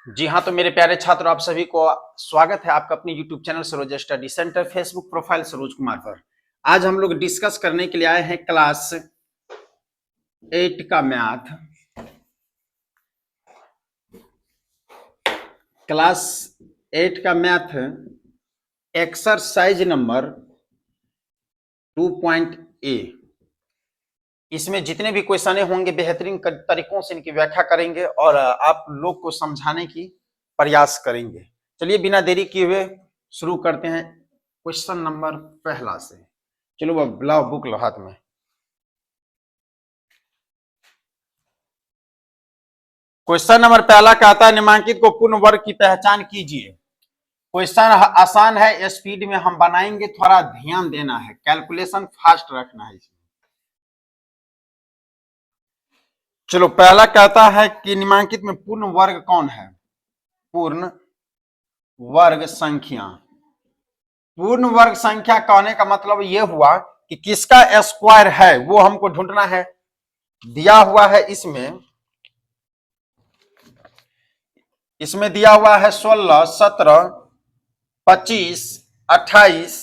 जी हाँ, तो मेरे प्यारे छात्र आप सभी को स्वागत है आपका अपने YouTube channel Saroj study centre, Facebook profile Saroj Kumar पर। आज हम लोग डिस्कस करने के लिए आए हैं क्लास 8 का मैथ। क्लास 8 का मैथ एक्सरसाइज नंबर 2.A। इसमें जितने भी क्वेश्चन होंगे बेहतरीन तरीकों से इनकी व्याख्या करेंगे और आप लोग को समझाने की प्रयास करेंगे। चलिए बिना देरी किए हुए शुरू करते हैं क्वेश्चन नंबर पहला से। चलो लाओ बुक लो हाथ में। क्वेश्चन नंबर पहला कहता है निम्नलिखित को पूर्ण वर्ग की पहचान कीजिए। क्वेश्चन आसान है, स्पीड में हम बनाएंगे, थोड़ा ध्यान देना है, कैलकुलेशन फास्ट रखना है इसमें। चलो पहला कहता है कि निम्नलिखित में पूर्ण वर्ग कौन है। पूर्ण वर्ग संख्या। पूर्ण वर्ग संख्या कहने का मतलब यह हुआ कि किसका स्क्वायर है वो हमको ढूंढना है। दिया हुआ है इसमें दिया हुआ है 16, 17, 25, 28,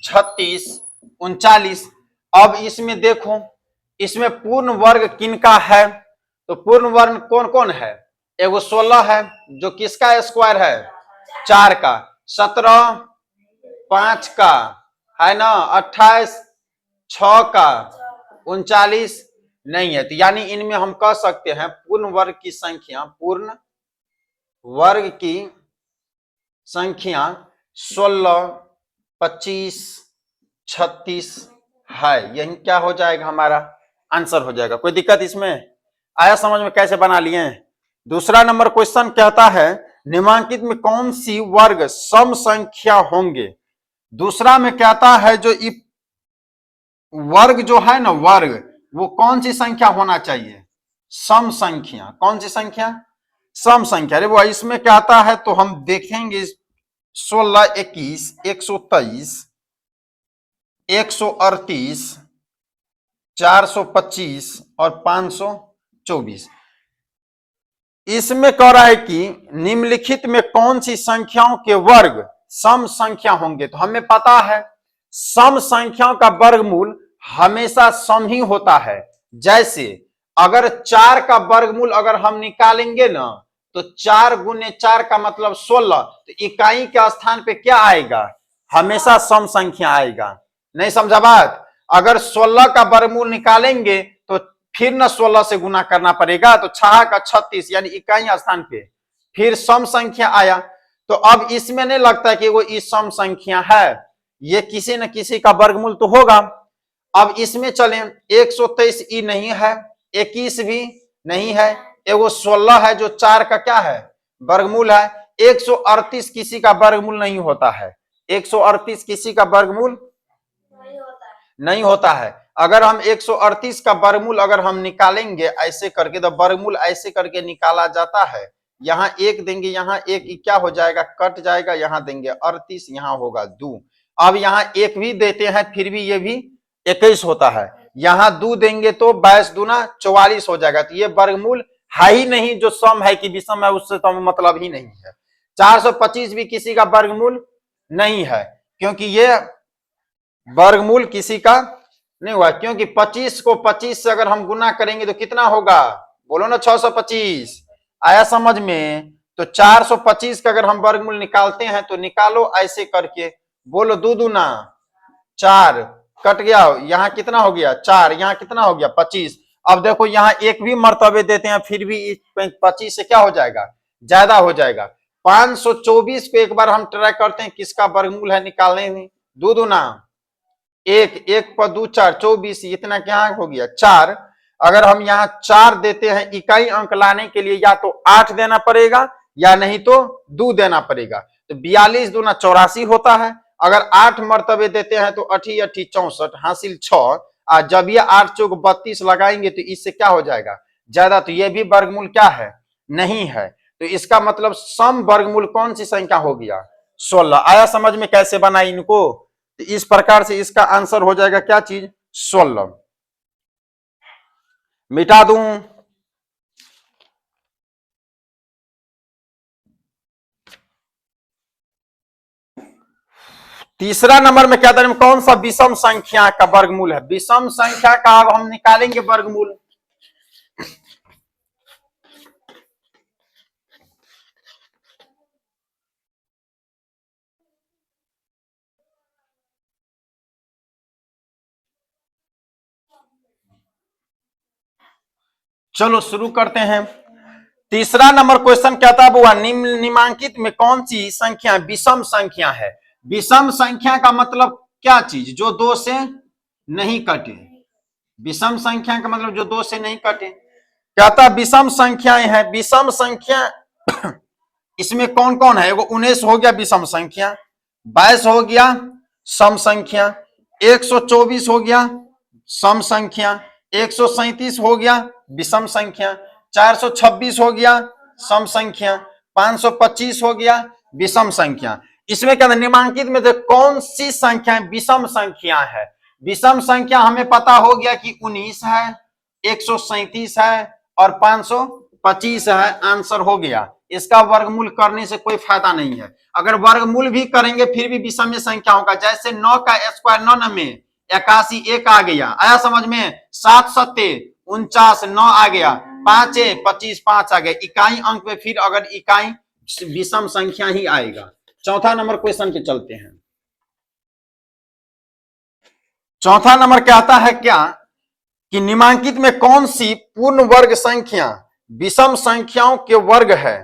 36, 39। अब इसमें देखो, इसमें पूर्ण वर्ग किनका है, तो पूर्ण वर्ग कौन कौन है। एगो 16 है जो किसका स्क्वायर है, 4 का। 17 5 का है ना, 28 6 का, 39 नहीं है। तो यानी इनमें हम कह सकते हैं पूर्ण वर्ग की संख्या, पूर्ण वर्ग की संख्या 16, 25, 36 है। यही क्या हो जाएगा, हमारा आंसर हो जाएगा। कोई दिक्कत इसमें आया समझ में, कैसे बना लिए। दूसरा नंबर क्वेश्चन कहता है निम्नलिखित में कौन सी वर्ग सम संख्या होंगे। दूसरा में कहता है जो वर्ग जो है ना, वर्ग वो कौन सी संख्या होना चाहिए, सम संख्या। कौन सी संख्या, सम संख्या। अरे वो इसमें कहता है तो हम देखेंगे 16, 21, 123, 138, 425 और 524। इसमें कह रहा है कि निम्नलिखित में कौन सी संख्याओं के वर्ग सम संख्या होंगे। तो हमें पता है सम संख्याओं का वर्गमूल हमेशा सम ही होता है। जैसे अगर 4 का वर्गमूल अगर हम निकालेंगे ना, तो 4 गुने 4 का मतलब 16। तो इकाई के स्थान पे क्या आएगा, हमेशा सम संख्या आएगा। नहीं समझा बात। अगर 16 का वर्गमूल निकालेंगे तो फिर न 16 से गुना करना पड़ेगा, तो 6 का 36 यानी इकाई स्थान पे फिर सम संख्या आया। तो अब इसमें नहीं लगता कि वो इस सम संख्या है, ये किसी न किसी का वर्गमूल तो होगा। अब इसमें चलें, 123 ई नहीं है, 21 भी नहीं है, एगो 16 है जो 4 का क्या है, वर्गमूल है। 138 किसी का वर्गमूल नहीं होता है, 138 किसी का वर्गमूल नहीं होता है। अगर हम 138 का वर्गमूल अगर हम निकालेंगे ऐसे करके, तो वर्गमूल ऐसे करके निकाला जाता है। यहाँ एक देंगे, यहाँ एक क्या हो जाएगा, कट जाएगा, यहाँ देंगे 38, यहाँ होगा 2। अब यहाँ एक भी देते हैं फिर भी ये भी 21 होता है। यहाँ 2 देंगे तो 22 दूना 44 हो जाएगा। तो ये वर्गमूल है ही नहीं, जो सम है कि विषम है उससे तो मतलब ही नहीं है। 425 भी किसी का वर्गमूल नहीं है, क्योंकि ये वर्गमूल किसी का नहीं हुआ। क्योंकि 25 को 25 से अगर हम गुना करेंगे तो कितना होगा, बोलो ना 625। आया समझ में। तो 425 का अगर हम वर्गमूल निकालते हैं तो निकालो ऐसे करके, बोलो 2 दूना 4, कट गया, यहाँ कितना हो गया 4, यहाँ कितना हो गया 25। अब देखो यहाँ एक भी मर्तबे देते हैं फिर भी 25 से क्या हो जाएगा, ज्यादा हो जाएगा। 524 को एक बार हम ट्राई करते हैं किसका वर्गमूल है निकालने में। 2 दूना 1, 1 पर 2 4, 24, इतना क्या हो गया 4। अगर हम यहाँ 4 देते हैं इकाई अंक लाने के लिए, या तो 8 देना पड़ेगा या नहीं तो 2 देना पड़ेगा। तो 42 दूना 84 होता है। अगर 8 मर्तबे देते हैं तो 8 8 64 हासिल 6। जब ये 8 चौक 32 लगाएंगे तो इससे क्या हो जाएगा, ज्यादा। तो ये भी वर्गमूल क्या है, नहीं है। तो इसका मतलब सम वर्गमूल कौन सी संख्या हो गया, 16। आया समझ में कैसे बना इनको। तो इस प्रकार से इसका आंसर हो जाएगा क्या चीज, 16। मिटा दूं, तीसरा नंबर में क्या था, कौन सा विषम संख्या का वर्गमूल है? विषम संख्या का अब हम निकालेंगे वर्गमूल। चलो शुरू करते हैं। तीसरा नंबर क्वेश्चन क्या था बुआ, निम्नांकित में कौन सी संख्या विषम संख्या है? विषम संख्या का मतलब क्या चीज? जो दो से नहीं कटे। विषम संख्या का मतलब जो दो से नहीं कटे। क्या था? विषम संख्याएं हैं। विषम संख्या इसमें कौन कौन है? वो 19 हो गया विषम संख्या, 22 हो गया सम संख्या, 124 हो गया सम संख्या, 137 हो गया विषम संख्या, 426 हो गया सम संख्या, 525 हो गया विषम संख्या। इसमें क्या निम्नांकित में कौन सी संख्या विषम संख्या है? विषम संख्या हमें पता हो गया कि 19 है, 137 है और 525 है। आंसर हो गया। इसका वर्गमूल करने से कोई फायदा नहीं है। अगर वर्गमूल भी करेंगे फिर भी विषम संख्या होगा। जैसे 9 का स्क्वायर 9 में 81 1 आ गया, आया समझ में? 7 सत्ते 49 9 आ गया, 5 25 5 आ गया। इकाई अंक में फिर अगर इकाई विषम संख्या ही आएगा। चौथा नंबर क्वेश्चन पे चलते हैं। चौथा नंबर कहता है क्या कि निम्नांकित में कौन सी पूर्ण वर्ग संख्या विषम संख्याओं के वर्ग है?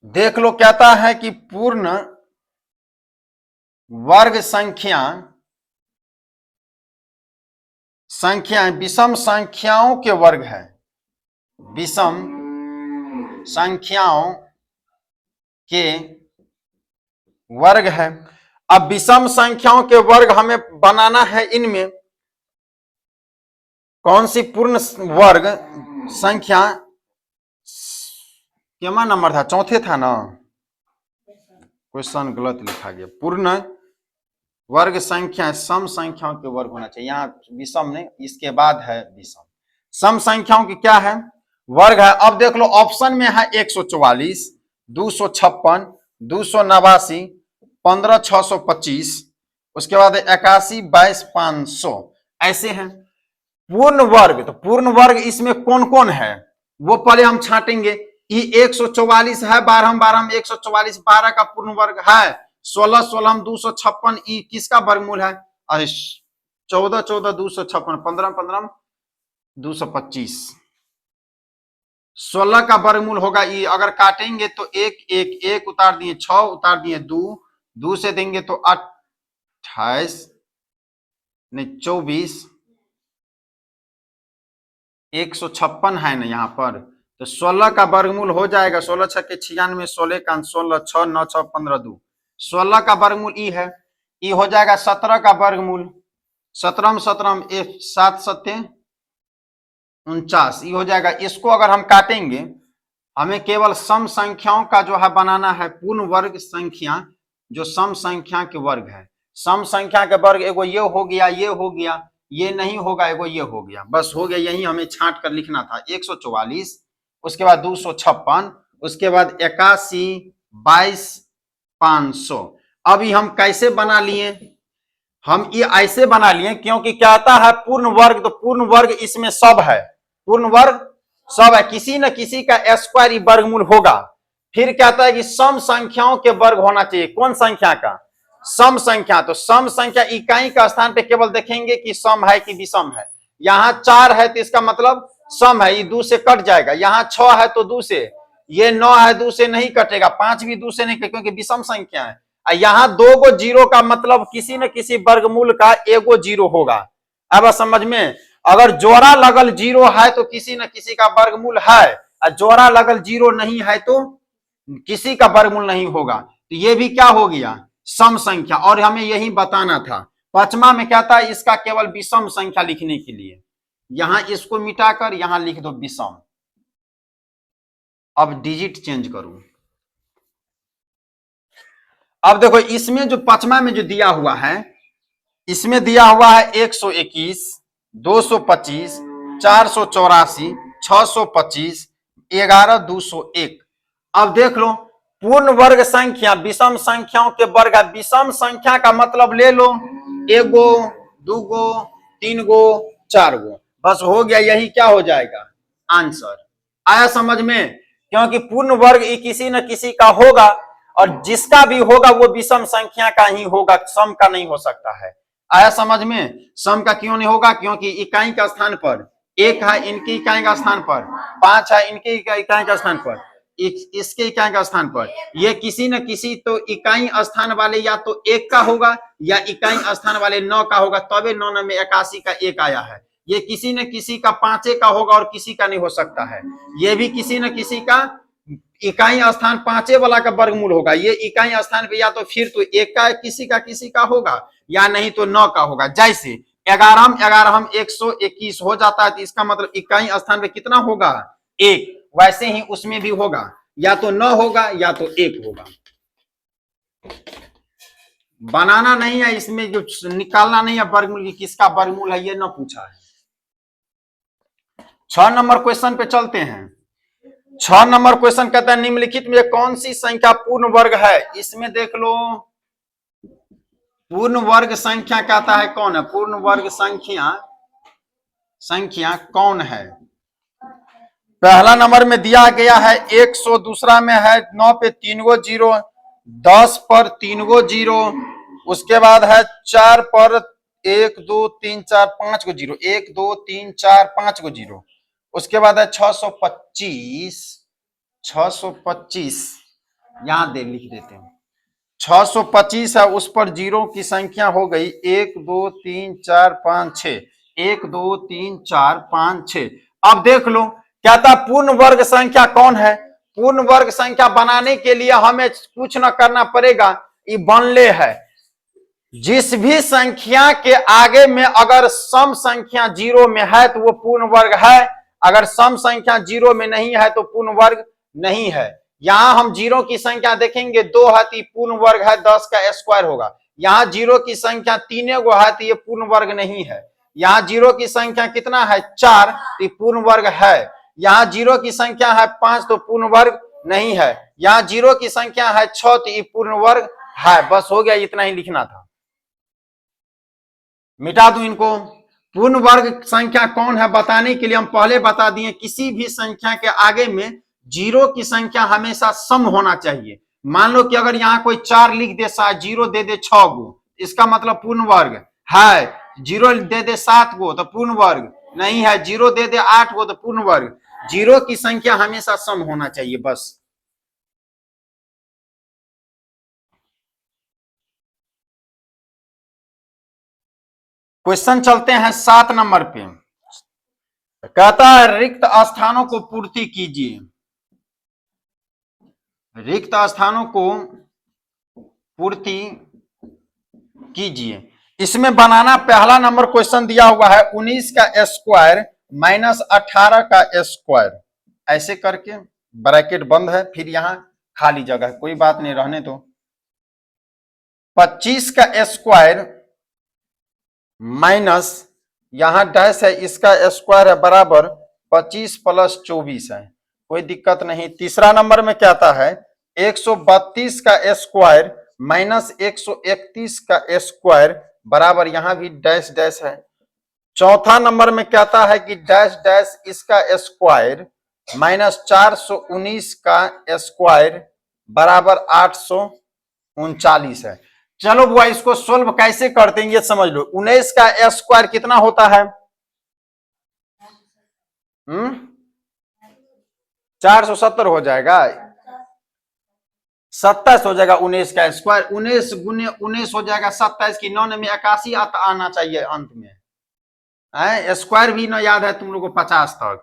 देख लो, कहता है कि पूर्ण वर्ग संख्या विषम संख्याओं के वर्ग है। विषम संख्याओं के वर्ग है। अब विषम संख्याओं के वर्ग हमें बनाना है। इनमें कौन सी पूर्ण वर्ग संख्या, क्या नंबर था? चौथे था ना? क्वेश्चन गलत लिखा गया। पूर्ण वर्ग संख्या सम संख्याओं के वर्ग होना चाहिए। यहाँ विषम नहीं, इसके बाद है विषम। सम संख्याओं की क्या है? वर्ग है। अब देख लो, ऑप्शन में है 144, 256, 289, 15,625, उसके बाद 81, 22, 500, ऐसे हैं पूर्ण वर्ग। तो पूर्ण वर्ग इसमें कौन कौन है वो पहले हम छांटेंगे। 144 है 12 12 में 144 12 का पूर्ण वर्ग है। 16 16 256 ई किसका वर्गमूल है? 14 14 256, 15 15 225, 16 का वर्गमूल होगा ई। अगर काटेंगे तो 1 1 1 उतार दिए, 6 उतार दिए, 2 2 से देंगे तो 28 नहीं 24, 156 है ना यहाँ पर। तो 16 का वर्गमूल हो जाएगा 16 6 के 96, 16 का 16 6 9 6 15 2, 16 का वर्गमूल ई है। ई हो जाएगा 17 का वर्गमूल, 17 17 7 7 49, ये हो जाएगा। इसको अगर हम काटेंगे, हमें केवल सम संख्याओं का जो है बनाना है पूर्ण वर्ग संख्या, जो सम संख्या के वर्ग है। सम संख्या के वर्ग एगो ये हो गया, ये हो गया, ये नहीं होगा, एगो ये हो गया, बस हो गया। यही हमें छांट कर लिखना था। 144, उसके बाद 256, उसके बाद 81, 22, 500। अभी हम कैसे बना लिए? हम ये ऐसे बना लिए क्योंकि क्या आता है पूर्ण वर्ग, तो पूर्ण वर्ग इसमें सब है। पूर्ण वर्ग सब है, किसी न किसी का स्क्वायर वर्गमूल होगा। फिर कहता है कि सम संख्याओं के वर्ग होना चाहिए। कौन संख्या का? सम संख्या। तो सम संख्या इकाई का स्थान पे केवल देखेंगे कि सम है कि विषम है। यहाँ 4 है तो इसका मतलब सम है, ये 2 से कट जाएगा। यहाँ 6 है तो 2 से, ये 9 है 2 से नहीं कटेगा, 5 भी 2 से नहीं कटेगा क्योंकि विषम संख्या है। यहाँ 2 गो जीरो का मतलब किसी न किसी वर्गमूल का एगो जीरो होगा। अब समझ में? अगर जोड़ा लगल जीरो है तो किसी न किसी का वर्गमूल है, और जोड़ा लगल जीरो नहीं है तो किसी का वर्गमूल नहीं होगा। तो ये भी क्या हो गया? सम संख्या। और हमें यही बताना था। पांचवा में क्या था? इसका केवल विषम संख्या लिखने के लिए यहां इसको मिटाकर यहां लिख दो विषम। अब डिजिट चेंज करूं। अब देखो, इसमें जो पांचवा में जो दिया हुआ है, इसमें दिया हुआ है 121, 225, 484, 625, 11, 201। अब देख लो, पूर्ण वर्ग संख्या विषम संख्याओं के वर्ग है। विषम संख्या का मतलब ले लो एगो, दूगो, तीन गो, चार गो, बस हो गया, यही क्या हो जाएगा आंसर। आया समझ में? क्योंकि पूर्ण वर्ग किसी न किसी का होगा और जिसका भी होगा वो विषम संख्या का ही होगा, सम का नहीं हो सकता है। आया समझ में? सम का क्यों नहीं होगा? क्योंकि इकाई का स्थान पर एक है, इनकी इकाई का स्थान पर 5 है, इनके इकाई का स्थान पर इसके इकाई का स्थान पर, ये किसी न किसी तो इकाई स्थान वाले या तो एक का होगा या इकाई स्थान वाले 9 का होगा, तबे 9 में 81 का एक आया है। ये किसी न किसी का 5 का होगा और किसी का नहीं हो सकता है। ये भी किसी न किसी का इकाई स्थान 5 वाला का वर्गमूल होगा। ये इकाई स्थान पे या तो फिर तो एक का किसी का होगा या नहीं तो 9 का होगा। जैसे 11 121 हो जाता है तो इसका मतलब इकाई स्थान पे कितना होगा? एक। वैसे ही उसमें भी होगा, या तो 9 होगा या तो 1 होगा। बनाना नहीं है इसमें, जो निकालना नहीं है वर्गमूल की किसका वर्गमूल है ये ना पूछा है। 6 नंबर क्वेश्चन पे चलते हैं। 6 नंबर क्वेश्चन कहता है निम्नलिखित में कौन सी संख्या पूर्ण वर्ग है? इसमें देख लो पूर्ण वर्ग संख्या कहता है कौन है? पूर्ण वर्ग संख्या कौन है? पहला नंबर में दिया गया है 100, दूसरा में है 9 पे 3 गो जीरो, 10 पर 3 गो जीरो, उसके बाद है 4 पर 1 2 3 4 5 गो जीरो, 1 2 3 4 5 गो जीरो, उसके बाद है 625 यहां लिख देते हैं 625 है, उस पर जीरो की संख्या हो गई 1 2 3 4 5 6, 1 2 3 4 5 6। अब देख लो कहता पूर्ण वर्ग संख्या कौन है? पूर्ण वर्ग संख्या बनाने के लिए हमें कुछ न करना पड़ेगा, ये बनले है। जिस भी संख्या के आगे में अगर सम संख्या 0 में है तो वो पूर्ण वर्ग है, अगर सम संख्या 0 में नहीं है तो पूर्ण वर्ग नहीं है। यहां हम 0 की संख्या देखेंगे 2 है तो पूर्ण वर्ग है, 10 का स्क्वायर होगा। यहां 0 की संख्या 3 गो है तो ये पूर्ण वर्ग नहीं है। यहां 0 की संख्या कितना है? 4, तो पूर्ण वर्ग है। यहां 0 की संख्या है 5 तो पूर्ण वर्ग नहीं है। यहां 0 की संख्या है 6 तो ये पूर्ण वर्ग है। बस हो गया, इतना ही लिखना था। मिटा दूं इनको। पूर्ण वर्ग संख्या कौन है बताने के लिए हम पहले बता दिए किसी भी संख्या के आगे में 0 की संख्या हमेशा सम होना चाहिए। मान लो कि अगर यहां कोई 4 लिख दे, 0 दे दे 6 गो, इसका मतलब पूर्ण वर्ग है। 0 दे दे 7 गो तो पूर्ण वर्ग नहीं है। 0 दे दे 8 गो तो पूर्ण वर्ग। 0 की संख्या हमेशा सम होना चाहिए बस। क्वेश्चन चलते हैं 7 नंबर पे। कहता है रिक्त स्थानों को पूर्ति कीजिए। रिक्त स्थानों को पूर्ति कीजिए। इसमें बनाना पहला नंबर क्वेश्चन दिया हुआ है 19 का स्क्वायर माइनस 18 का स्क्वायर, ऐसे करके ब्रैकेट बंद है, फिर यहां खाली जगह है, कोई बात नहीं रहने दो। 25 का स्क्वायर माइनस यहां डैश है, इसका स्क्वायर है बराबर 25 प्लस 24 है, कोई दिक्कत नहीं। तीसरा नंबर में कहता है 132 का स्क्वायर माइनस 131 का स्क्वायर बराबर, यहां भी डैश डैश है। चौथा नंबर में कहता है कि डैश डैश इसका स्क्वायर माइनस 419 का स्क्वायर बराबर 839 है। चलो बुआ इसको सोल्व कैसे करते हैं ये समझ लो। 19 का स्क्वायर कितना होता है? 470 हो जाएगा, 27 हो जाएगा 19 का स्क्वायर। 19 गुने 19 हो जाएगा 27 की 9 में 81 आना चाहिए अंत में। स्क्वायर भी ना याद है तुम लोग को 50 तक।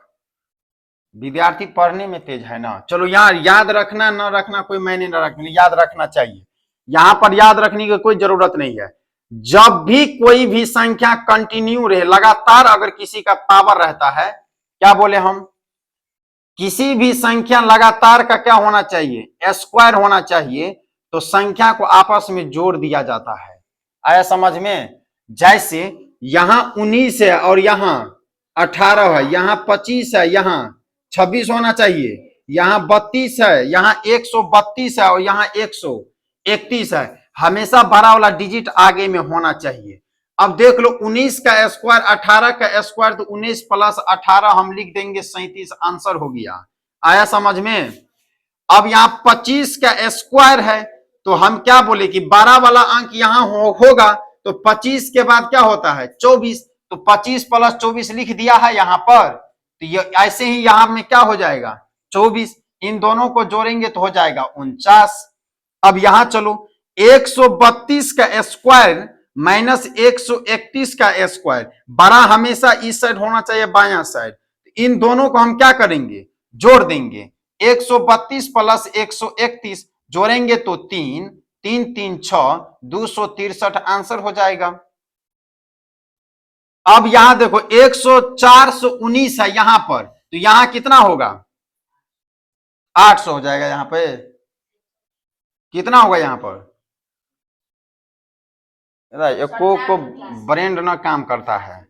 विद्यार्थी पढ़ने में तेज है ना। चलो यहाँ याद रखना ना रखना कोई मायने ना रखना, याद रखना चाहिए। यहां पर याद रखने की कोई जरूरत नहीं है। जब भी कोई भी संख्या कंटिन्यू रहे, लगातार अगर किसी का पावर रहता है, क्या बोले हम, किसी भी संख्या लगातार का क्या होना चाहिए? स्क्वायर होना चाहिए। तो संख्या को आपस में जोड़ दिया जाता है। आया समझ में? जैसे यहां 19 है और यहां 18 है, यहां 25 है, यहां 26 होना चाहिए, यहाँ 32 है, यहाँ 132 है और यहाँ 131 है। हमेशा बड़ा वाला डिजिट आगे में होना चाहिए। अब देख लो 19 का स्क्वायर 18 का स्क्वायर, तो 19 प्लस 18 हम लिख देंगे 37, आंसर हो गया। आया समझ में? अब यहाँ 25 का स्क्वायर है, तो हम क्या बोले कि 12 वाला अंक यहाँ होगा, तो 25 के बाद क्या होता है 24, तो 25 प्लस 24 लिख दिया है यहाँ पर। तो ये ऐसे ही यहाँ में क्या हो जाएगा 24, इन दोनों को जोड़ेंगे तो हो जाएगा 49। अब यहां चलो 132 का स्क्वायर माइनस 131 का स्क्वायर, बड़ा हमेशा इस साइड होना चाहिए बायां साइड। इन दोनों को हम क्या करेंगे जोड़ देंगे, 132 प्लस 131 जोड़ेंगे तो 3 3 3 6 263 आंसर हो जाएगा। अब यहां देखो 419 है यहां पर, तो यहां कितना होगा 800 हो जाएगा। यहां पे कितना होगा यहां पर, को ब्रेन ना काम करता है।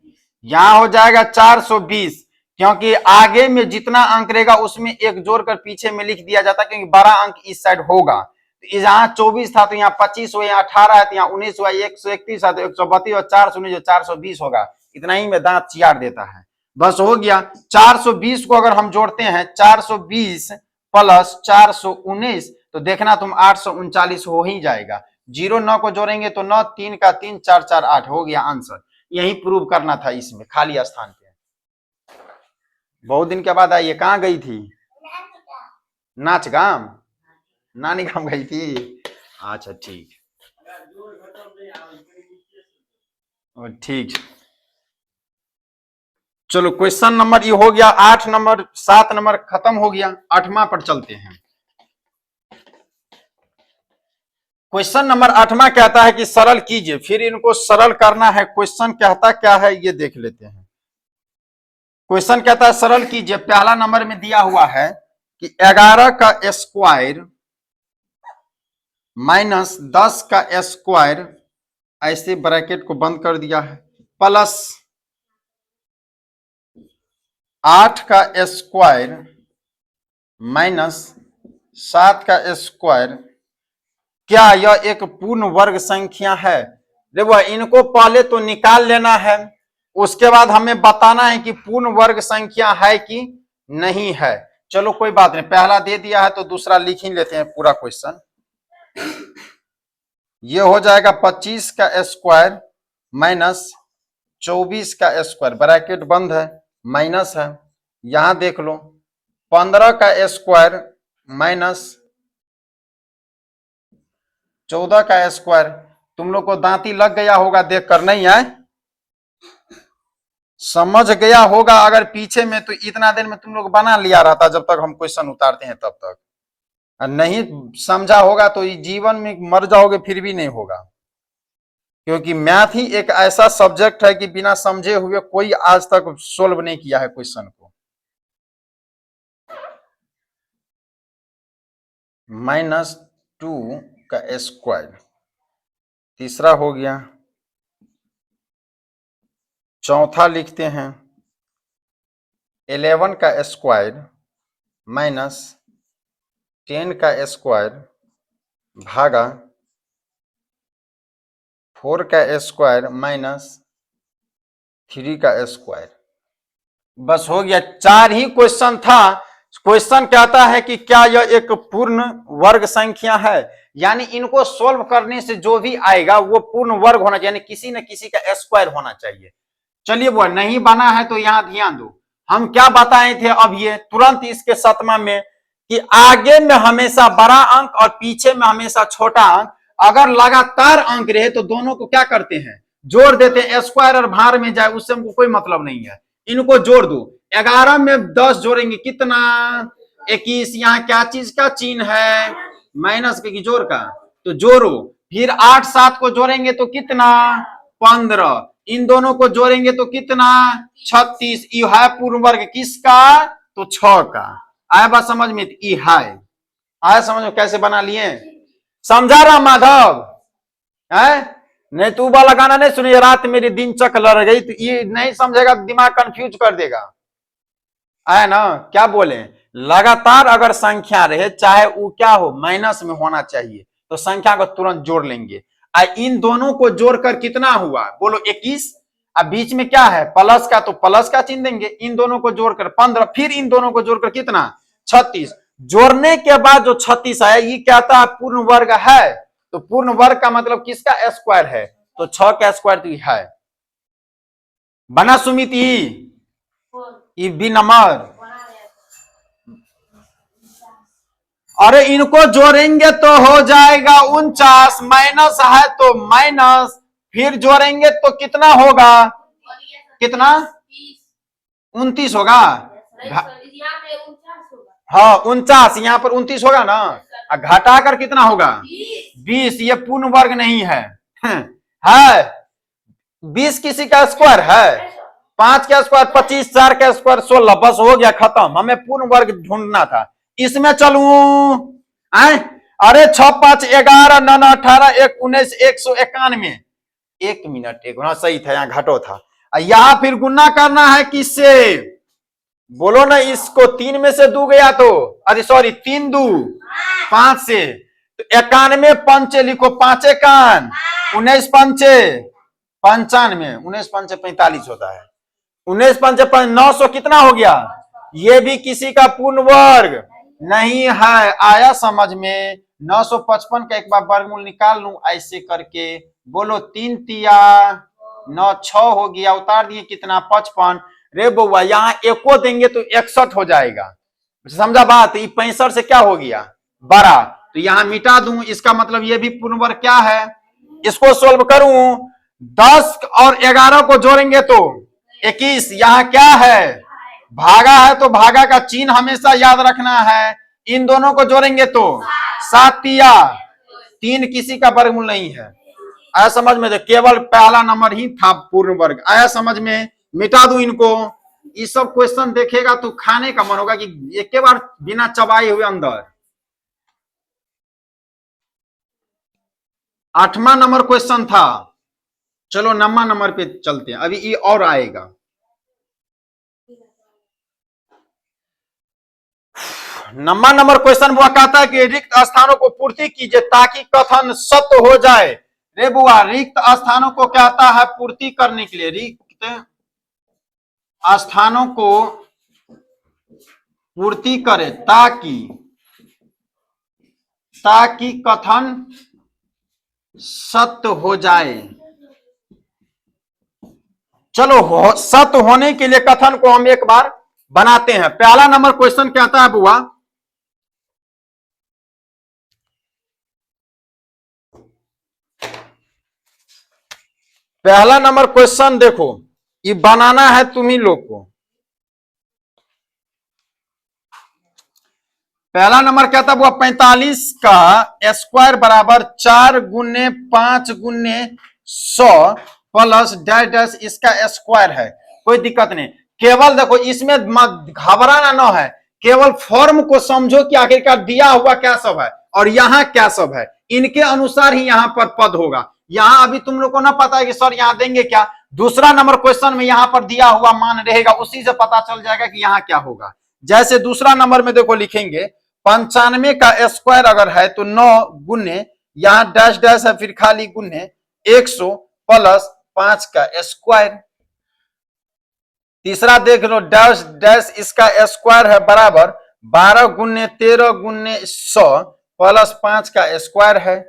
यहां हो जाएगा 420, क्योंकि आगे में जितना अंक रहेगा उसमें एक जोड़कर पीछे में लिख दिया जाता है, क्योंकि बड़ा अंक इस साइड होगा। तो यहाँ 24 था तो यहाँ 25 हुआ, यहाँ 18 है तो यहाँ 19 हुआ, 131 है तो 132 और 419 420 होगा। इतना ही में दांत चियार देता है, बस हो गया। 420 को अगर हम जोड़ते हैं 420 प्लस 419, तो देखना तुम 839 हो ही जाएगा। 0 9 को जोड़ेंगे तो 9 3 का 3 4 4 8 हो गया आंसर। यही प्रूव करना था इसमें खाली स्थान पे। बहुत दिन के बाद आई, ये कहाँ गई थी? नाच गाम, नानी गाम गई थी। अच्छा ठीक ठीक, चलो क्वेश्चन नंबर ये हो गया 8 नंबर, 7 नंबर खत्म हो गया। 8वां पर चलते हैं। क्वेश्चन नंबर 8वां कहता है कि सरल कीजिए, फिर इनको सरल करना है। क्वेश्चन कहता क्या है ये देख लेते हैं। क्वेश्चन कहता है सरल कीजिए, पहला नंबर में दिया हुआ है कि 11 का स्क्वायर माइनस 10 का स्क्वायर, ऐसे ब्रैकेट को बंद कर दिया है, प्लस 8 का स्क्वायर माइनस 7 का स्क्वायर, क्या यह एक पूर्ण वर्ग संख्या है? देखो इनको पहले तो निकाल लेना है, उसके बाद हमें बताना है कि पूर्ण वर्ग संख्या है कि नहीं है। चलो कोई बात नहीं, पहला दे दिया है तो दूसरा लिख ही लेते हैं पूरा क्वेश्चन। ये हो जाएगा 25 का स्क्वायर माइनस 24 का स्क्वायर, ब्रैकेट बंद है, माइनस है। यहां देख लो 15 का स्क्वायर माइनस 14 का स्क्वायर। तुम लोग को दांती लग गया होगा देखकर, नहीं है? समझ गया होगा अगर पीछे में, तो इतना देर में तुम लोग बना लिया रहता जब तक हम क्वेश्चन उतारते हैं तब तक। नहीं समझा होगा तो जीवन में मर जाओगे फिर भी नहीं होगा, क्योंकि मैथ ही एक ऐसा सब्जेक्ट है कि बिना समझे हुए कोई आज तक सोल्व नहीं किया है क्वेश्चन को। -2 का स्क्वायर, तीसरा हो गया। चौथा लिखते हैं 11 का स्क्वायर माइनस 10 का स्क्वायर भागा 4 का स्क्वायर माइनस 3 का स्क्वायर। बस हो गया, 4 ही क्वेश्चन था। क्वेश्चन कहता है कि क्या यह एक पूर्ण वर्ग संख्या है, यानी इनको सोल्व करने से जो भी आएगा वो पूर्ण वर्ग होना चाहिए, यानी किसी न किसी का स्क्वायर होना चाहिए। चलिए वो नहीं बना है तो यहां ध्यान दो, हम क्या बताए थे अब ये तुरंत इसके 7वां में, कि आगे में हमेशा बड़ा अंक और पीछे में हमेशा छोटा अंक, अगर लगातार अंक रहे तो दोनों को क्या करते हैं जोड़ देते हैं, स्क्वायर और भार में जाए उससे हमको कोई मतलब नहीं है। इनको जोड़ दो, 11 में 10 जोड़ेंगे कितना 21, यहाँ क्या चीज का चिन्ह है माइनस के जोड़ का, तो जोड़ो। फिर 8 7 को जोड़ेंगे तो कितना 15, इन दोनों को जोड़ेंगे तो कितना 36। ये है पूर्ण वर्ग किसका, तो 6 का। आया बात समझ में? ये है, आया समझ में कैसे बना लिए? समझा रहा माधव है? नहीं तू वाला गाना नहीं सुनी, रात मेरी दिन चक लड़ गई, तो ये नहीं समझेगा, दिमाग कंफ्यूज कर देगा। आया ना? क्या बोले, लगातार अगर संख्या रहे, चाहे वो क्या हो, माइनस में होना चाहिए, तो संख्या को तुरंत जोड़ लेंगे। इन दोनों को जोड़कर कितना हुआ, बोलो 21। अब बीच में क्या है, प्लस का, तो प्लस का चिन्ह देंगे। इन दोनों को जोड़कर 15, फिर इन दोनों को जोड़कर कितना, 36। जोड़ने के बाद जो 36 आया, ये क्या था, पूर्ण वर्ग है। तो पूर्ण वर्ग का मतलब किसका स्क्वायर है, तो 6 का स्क्वायर तो है। बना सुमित ई बी नंबर। अरे इनको जोड़ेंगे तो हो जाएगा 49, माइनस है तो माइनस, फिर जोड़ेंगे तो कितना होगा, कितना, 29 होगा। हाँ 49, यहाँ पर 29 होगा ना, घटाकर कितना होगा, 20। ये पूर्ण वर्ग नहीं है, है 20 किसी का स्क्वायर है, 5 का स्क्वायर 25, 4 का स्क्वायर 16, बस हो गया खत्म। हमें पूर्ण वर्ग ढूंढना था। इसमें चलूं, अरे 6 5 11 9 18 1 19 191। 1 मिनट, एक सही था, यहाँ घटो था। यहाँ फिर गुना करना है किससे, बोलो ना, इसको 3 में से 2 गया तो, अरे सॉरी 3 2 5 से, तो 91 पंचे लिखो, 5 कान 19 पंचे 95, 19 पंचे 45 होता है, 19 पंचे 900 कितना हो गया। ये भी किसी का पूर्ण वर्ग नहीं है। आया समझ में। 955 का एक बार वर्गमूल निकाल लूं ऐसे करके, बोलो 3 तिया 9, 6 हो गया, उतार दिए कितना, 55। रे बउआ यहाँ एको देंगे तो 61 हो जाएगा, समझा बात। ये 65 से क्या हो गया, बड़ा, तो यहाँ मिटा दूं, इसका मतलब ये भी पूर्ण वर्ग क्या है। इसको सोल्व करूं, 10 और 11 को जोड़ेंगे तो 21, यहाँ क्या है, भागा है, तो भागा का चिन्ह हमेशा याद रखना है। इन दोनों को जोड़ेंगे तो 7 तिया 3, किसी का वर्गमूल नहीं है। आया समझ में, केवल पहला नंबर ही था पूर्ण वर्ग। आया समझ में, मिटा दूं इनको। ये सब क्वेश्चन देखेगा तो खाने का मन होगा कि एक बार बिना चबाए हुए अंदर। 8वां नंबर क्वेश्चन था, चलो 9वां नंबर पे चलते हैं, अभी ये और आएगा। 9वां नंबर क्वेश्चन वो कहता है कि रिक्त स्थानों को पूर्ति कीजिए ताकि कथन सत्य हो जाए। रे बुआ, रिक्त स्थानों को कहता है पूर्ति करने के लिए, रिक्त स्थानों को पूर्ति करे ताकि कथन सत्य हो जाए। चलो सत्य होने के लिए कथन को हम एक बार बनाते हैं। पहला नंबर क्वेश्चन कहता है बुआ, पहला नंबर क्वेश्चन देखो, ये बनाना है तुम्ही लोग को। पहला नंबर कहता है 45 का स्क्वायर बराबर 4 गुने 5 गुने 100 प्लस डैश डैश इसका स्क्वायर है। कोई दिक्कत नहीं, केवल देखो इसमें घबराना ना है, केवल फॉर्म को समझो कि आखिरकार दिया हुआ क्या सब है और यहाँ क्या सब है, इनके अनुसार ही यहाँ पर पद होगा। यहाँ अभी तुम लोग को ना पता है कि सर यहाँ देंगे क्या, दूसरा नंबर क्वेश्चन में यहाँ पर दिया हुआ मान रहेगा, उसी से पता चल जाएगा कि यहाँ क्या होगा। जैसे दूसरा नंबर में देखो लिखेंगे 95 का स्क्वायर अगर है तो 9 गुने, यहाँ डैश डैश है फिर खाली गुने 100 प्लस 5 का स्क्वायर। तीसरा देख लो, डैश डैश इसका स्क्वायर है बराबर 12 गुने 13 गुने 100 प्लस 5 का स्क्वायर है।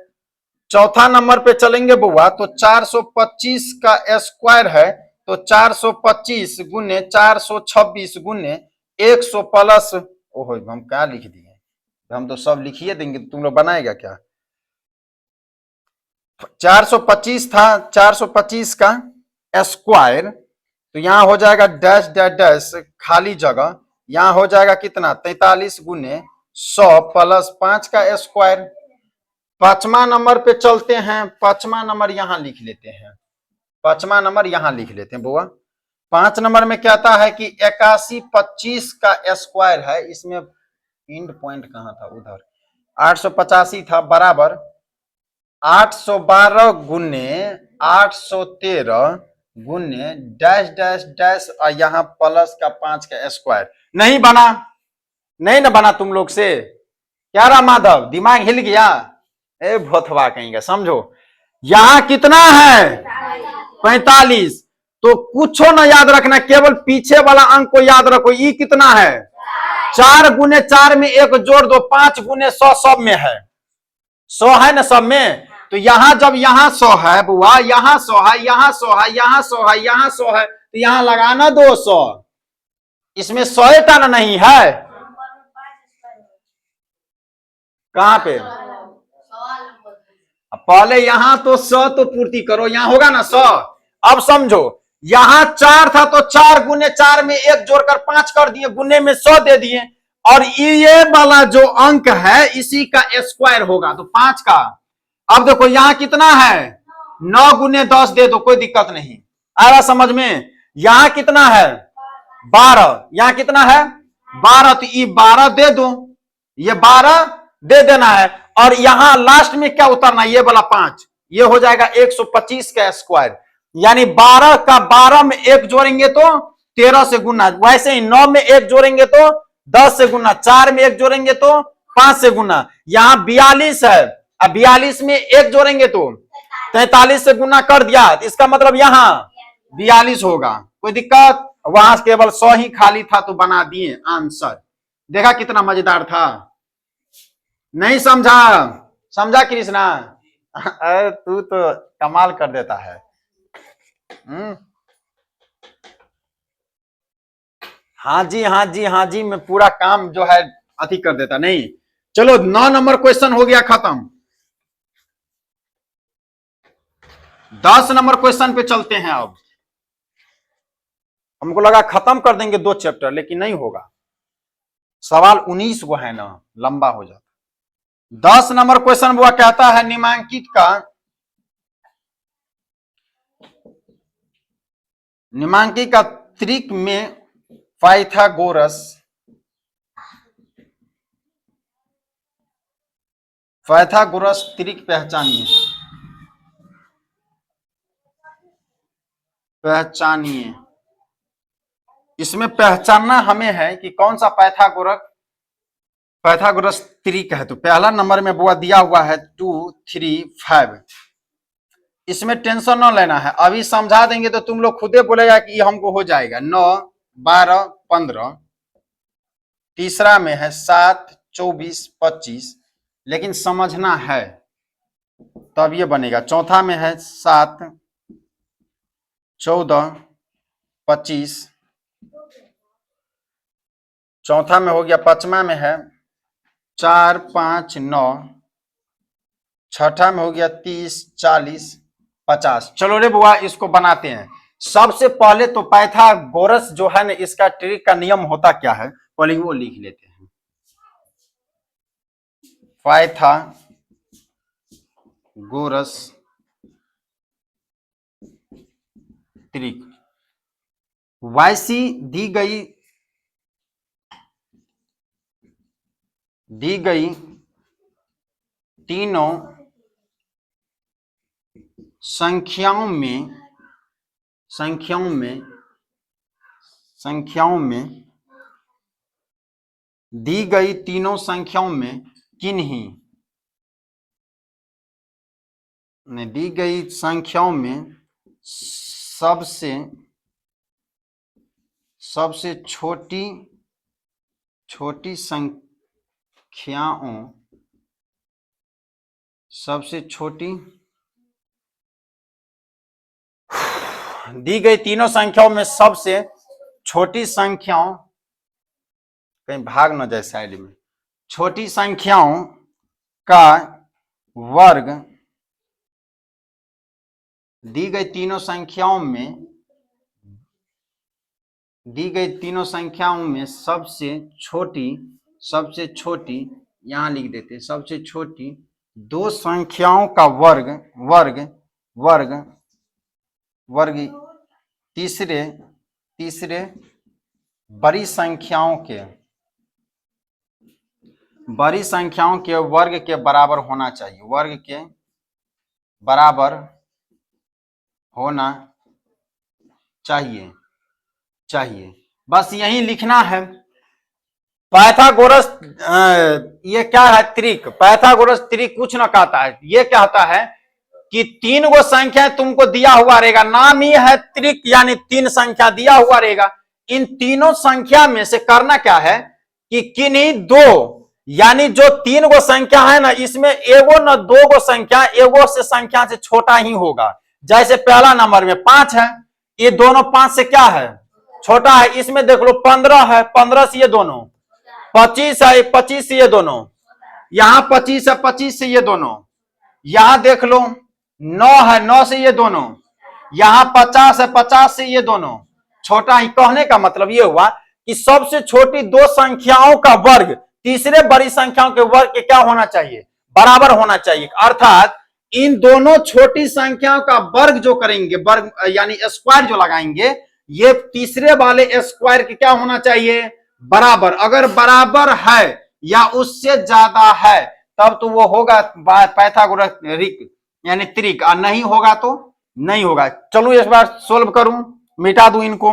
चौथा नंबर पे चलेंगे बुआ तो 425 का स्क्वायर है तो 425 गुने 426 गुने 100 प्लस, ओहो हम क्या लिख दिए, हम तो सब लिखिए देंगे, तुम लोग बनाएगा क्या। 425 था, 425 का स्क्वायर, तो यहां हो जाएगा डैश डैश डैश खाली जगह, यहां हो जाएगा कितना 43 गुने 100 प्लस 5 का स्क्वायर। 5वां नंबर पे चलते हैं, 5वां नंबर यहां लिख लेते हैं, 5वां नंबर यहां लिख लेते हैं बुआ। 5 नंबर में कहता है कि 81 25 का स्क्वायर है, इसमें इंड पॉइंट कहां था, उधर 885 था बराबर 812 गुने 813 गुने डैश डैश डैश और यहां प्लस का 5 का स्क्वायर। नहीं बना, नहीं ना बना तुम लोग से? क्या रहा माधव, दिमाग हिल गया? ए भोथवा कहेंगे, समझो यहां कितना है 45। तो कुछ ना याद रखना, केवल पीछे वाला अंक को याद रखो। ई कितना है 4 गुने 4 में एक जोड़ दो, 5 गुने 100 सब में है, 100 है ना सब में। तो यहां जब यहां 100 है बुआ, यहां 100 है, यहां 100 है, यहां 100 है, यहां 100 है, तो यहां लगाना 200। इसमें 100 टाना नहीं है। कहां पे? पहले यहां तो 100 तो पूर्ति करो, यहां होगा ना 100। अब समझो यहां 4 था तो 4 गुने 4 में एक जोड़कर 5 कर दिए, गुने में 100 दे दिए, और ये वाला जो अंक है इसी का स्क्वायर होगा, तो 5 का। अब देखो यहां कितना है 9 गुने 10 दे दो, कोई दिक्कत नहीं आ रहा समझ में। यहां कितना है 12, यहां कितना है 12, तो ये 12 दे दो, ये 12 दे देना है। और यहां लास्ट में क्या उतरना, ये वाला 5, ये हो जाएगा 125 का स्क्वायर। यानी 12 का 12 में एक जोड़ेंगे तो 13 से गुना, वैसे ही 9 में एक जोड़ेंगे तो 10 से गुना, 4 में एक जोड़ेंगे तो 5 से गुना। यहां 42 है, अब 42 में एक जोड़ेंगे तो 43 से गुना कर दिया, इसका मतलब यहां 42 होगा। कोई दिक्कत? वहां केवल 100 ही खाली था तो बना दिए आंसर। देखा कितना मजेदार था? नहीं समझा? समझा कृष्णा? अरे तू तो कमाल कर देता है। हाँ जी, हाँ जी, हाँ जी, मैं पूरा काम जो है अति कर देता। नहीं, चलो 9 नंबर क्वेश्चन हो गया खत्म। 10 नंबर क्वेश्चन पे चलते हैं। अब हमको लगा खत्म कर देंगे 2 चैप्टर, लेकिन नहीं होगा, सवाल 19 को है ना, लंबा हो जाता। 10 नंबर क्वेश्चन वो कहता है निमांकित का त्रिक में पाइथागोरस त्रिक पहचानिए। इसमें पहचानना हमें है कि कौन सा पाइथागोरस त्रिक है। तो पहला नंबर में वो दिया हुआ है 2 3 5। इसमें टेंशन न लेना है, अभी समझा देंगे तो तुम लोग खुदे बोलेगा कि ये हमको हो जाएगा। 9 12 15, तीसरा में है 7 24 25, लेकिन समझना है तब ये बनेगा। चौथा में है 7 14 25, चौथा में हो गया। पांचवा में है 4 5 9, छठा में हो गया 30 40 50। चलो रे बुआ इसको बनाते हैं। सबसे पहले तो पाइथागोरस जो है ना, इसका ट्रिक का नियम होता क्या है, पहले वो लिख लेते हैं। पाइथागोरस त्रिक, वैसी दी गई तीनों संख्याओं में दी गई तीनों संख्याओं में किन्हीं दी गई संख्याओं में सबसे छोटी संख्याओं दी गई तीनों संख्याओं में सबसे छोटी संख्याओं, कहीं भाग न जाए साइड में, छोटी संख्याओं का वर्ग दी गई तीनों संख्याओं में सबसे छोटी यहां लिख देते, सबसे छोटी 2 संख्याओं का वर्ग तीसरे बड़ी संख्याओं के वर्ग के बराबर होना चाहिए, वर्ग के बराबर होना चाहिए। बस यही लिखना है। पाइथागोरस ये क्या है, त्रिक। पाइथागोरस त्रिक कुछ ना कहता है, ये कहता है कि तीन गो संख्या तुमको दिया हुआ रहेगा, नाम ही है त्रिक, यानी तीन संख्या दिया हुआ रहेगा। इन तीनों संख्या में से करना क्या है कि किन्हीं दो, यानी जो तीन गो संख्या है ना, इसमें एगो न दो गो संख्या एगो से संख्या से छोटा ही होगा। जैसे पहला नंबर में 5 है, ये दोनों 5 से क्या है, छोटा है। इसमें देख लो 15 है, 15 से ये दोनों, 25 है, 25 से ये दोनों, यहां 25 है, 25 से ये दोनों, यहां देख लो 9 है, 9 से ये दोनों, यहां 50 है, 50 से ये दोनों, छोटा ही। कहने का मतलब ये हुआ कि सबसे छोटी दो संख्याओं का वर्ग तीसरे बड़ी संख्याओं के वर्ग के क्या होना चाहिए, बराबर होना चाहिए। अर्थात इन दोनों छोटी संख्याओं का वर्ग जो करेंगे, वर्ग यानी स्क्वायर जो लगाएंगे, ये तीसरे वाले स्क्वायर के क्या होना चाहिए, बराबर। अगर बराबर है या उससे ज्यादा है तब तो वो होगा पाइथागोरस यानी त्रिक, और नहीं होगा तो नहीं होगा। चलो इस बार सोल्व करूं, मिटा दूं इनको।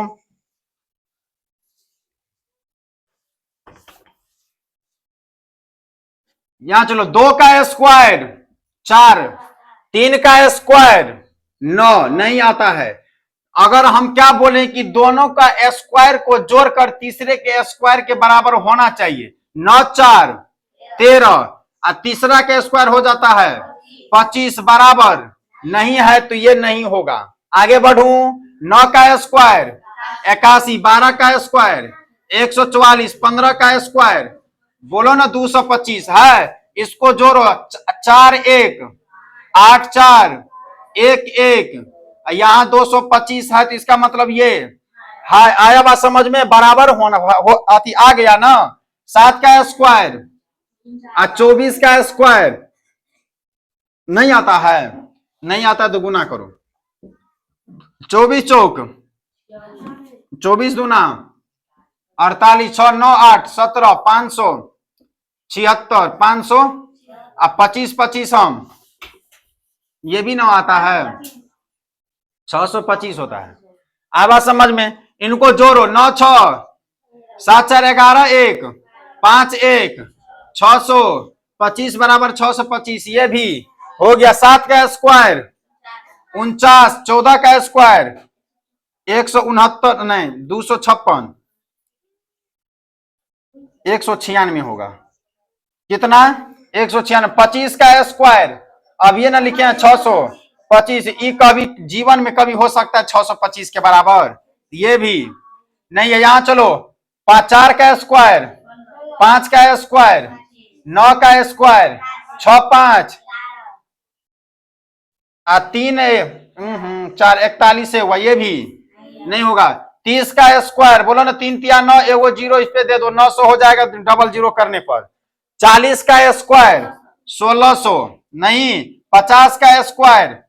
यहां चलो 2 का स्क्वायर 4, 3 का स्क्वायर 9, नहीं आता है। अगर हम क्या बोले कि दोनों का स्क्वायर को जोड़कर तीसरे के स्क्वायर के बराबर होना चाहिए, 9 4 13, और तीसरा का स्क्वायर हो जाता है 25, बराबर नहीं है तो ये नहीं होगा। आगे बढ़ू, 9 का स्क्वायर 81, 12 का स्क्वायर 144, 15 का स्क्वायर बोलो ना 225 है, इसको जोड़ो 4 1 8 4 1 1, यहां 225 है, तो इसका मतलब ये है, आया बात समझ में, बराबर होना आती आ गया ना। 7 का स्क्वायर और 24 का स्क्वायर नहीं आता है, नहीं आता तो गुना करो, 24 चौक 24 दूना 48, 6 9 8 17, 576, 500 और 25 25 हम, ये भी ना आता है, 625 होता है। आवाज समझ में, इनको जोड़ो 9 6 7 4 11 1 5 1 600, 25 बराबर 625, ये भी हो गया। 7 का स्क्वायर 49, 14 का स्क्वायर 169, नहीं 256, 196 होगा, कितना 196। 25 का स्क्वायर, अब ये ना लिखे हैं 625, ई कभी जीवन में कभी हो सकता है 625 के बराबर, ये भी नहीं है। यहां चलो 4 का स्क्वायर 5 का स्क्वायर 9 का स्क्वायर 6 5 3 4 41 है, ये भी नहीं होगा। 30 का स्क्वायर बोलो ना, 3 3 9, एगो जीरो इस पे दे दो, 900 हो जाएगा डबल जीरो करने पर। 40 का स्क्वायर 1600, नहीं 50 का स्क्वायर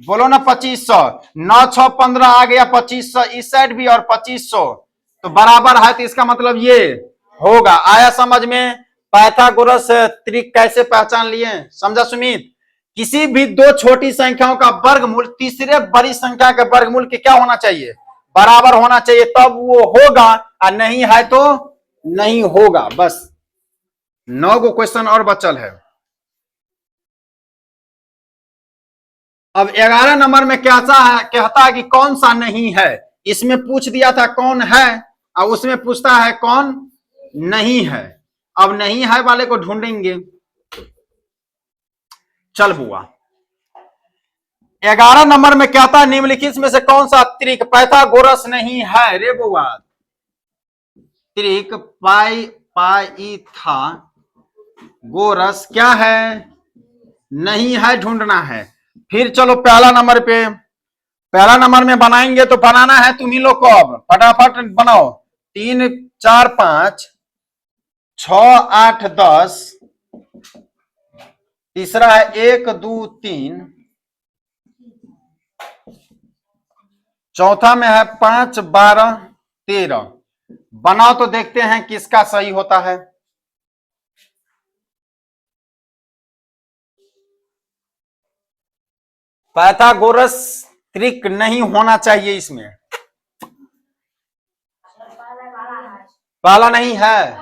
बोलो ना 2500, 9 6 15 आ गया 2500 इस साइड भी और 2500, तो बराबर है, तो इसका मतलब ये होगा। आया समझ में, पाइथागोरस त्रिक कैसे पहचान लिए, समझा सुमित। किसी भी दो छोटी संख्याओं का वर्गमूल तीसरे बड़ी संख्या के वर्गमूल के क्या होना चाहिए, बराबर होना चाहिए, तब वो होगा, और नहीं है तो नहीं होगा। बस 9 गो क्वेश्चन और बचल है। अब 11 नंबर में कैसा है, कहता है कि कौन सा नहीं है। इसमें पूछ दिया था कौन है, और उसमें पूछता है कौन नहीं है। अब नहीं है वाले को ढूंढेंगे। चल बुआ, 11 नंबर में कहता है निम्नलिखित में से कौन सा त्रिक पाइथागोरस नहीं है रे बुआ। त्रिक पाइथागोरस क्या है, नहीं है, ढूंढना है। फिर चलो पहला नंबर पे, पहला नंबर में बनाएंगे तो बनाना है तुम ही लोग को, अब फटाफट बनाओ। 3 4 5 6 8 10, तीसरा है 1 2 3, चौथा में है 5 12 13। बनाओ तो देखते हैं किसका सही होता है। पाइथागोरस त्रिक नहीं होना चाहिए इसमें, पहला नहीं है,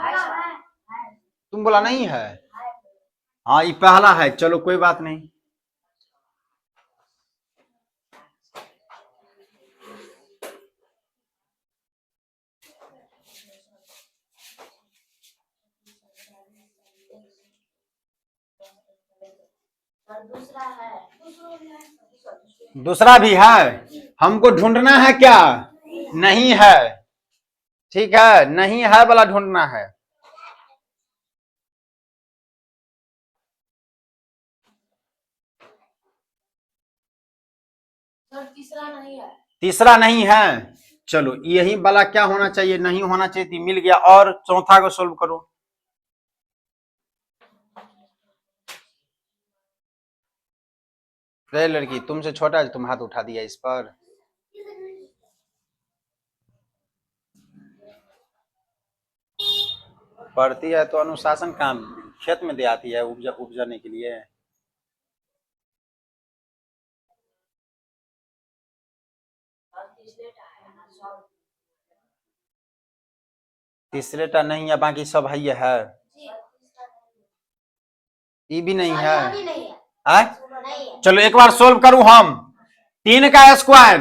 तुम बोला नहीं है। हाँ ये पहला है, चलो कोई बात नहीं। दूसरा भी है, हमको ढूंढना है क्या? नहीं है, ठीक है, नहीं है वाला ढूंढना है। तीसरा नहीं है, चलो यही वाला क्या होना चाहिए, नहीं होना चाहिए थी, मिल गया। और चौथा को सोल्व करो। रे लड़की, तुमसे छोटा है, तुम हाथ उठा दिया इस पर। पढ़ती है तो अनुशासन काम खेत में दे आती है उपजाने के लिए। तीसरे टा नहीं है, बाकी सब है। ये भी नहीं है। चलो एक बार सोल्व करूं हम। 3 का स्क्वायर,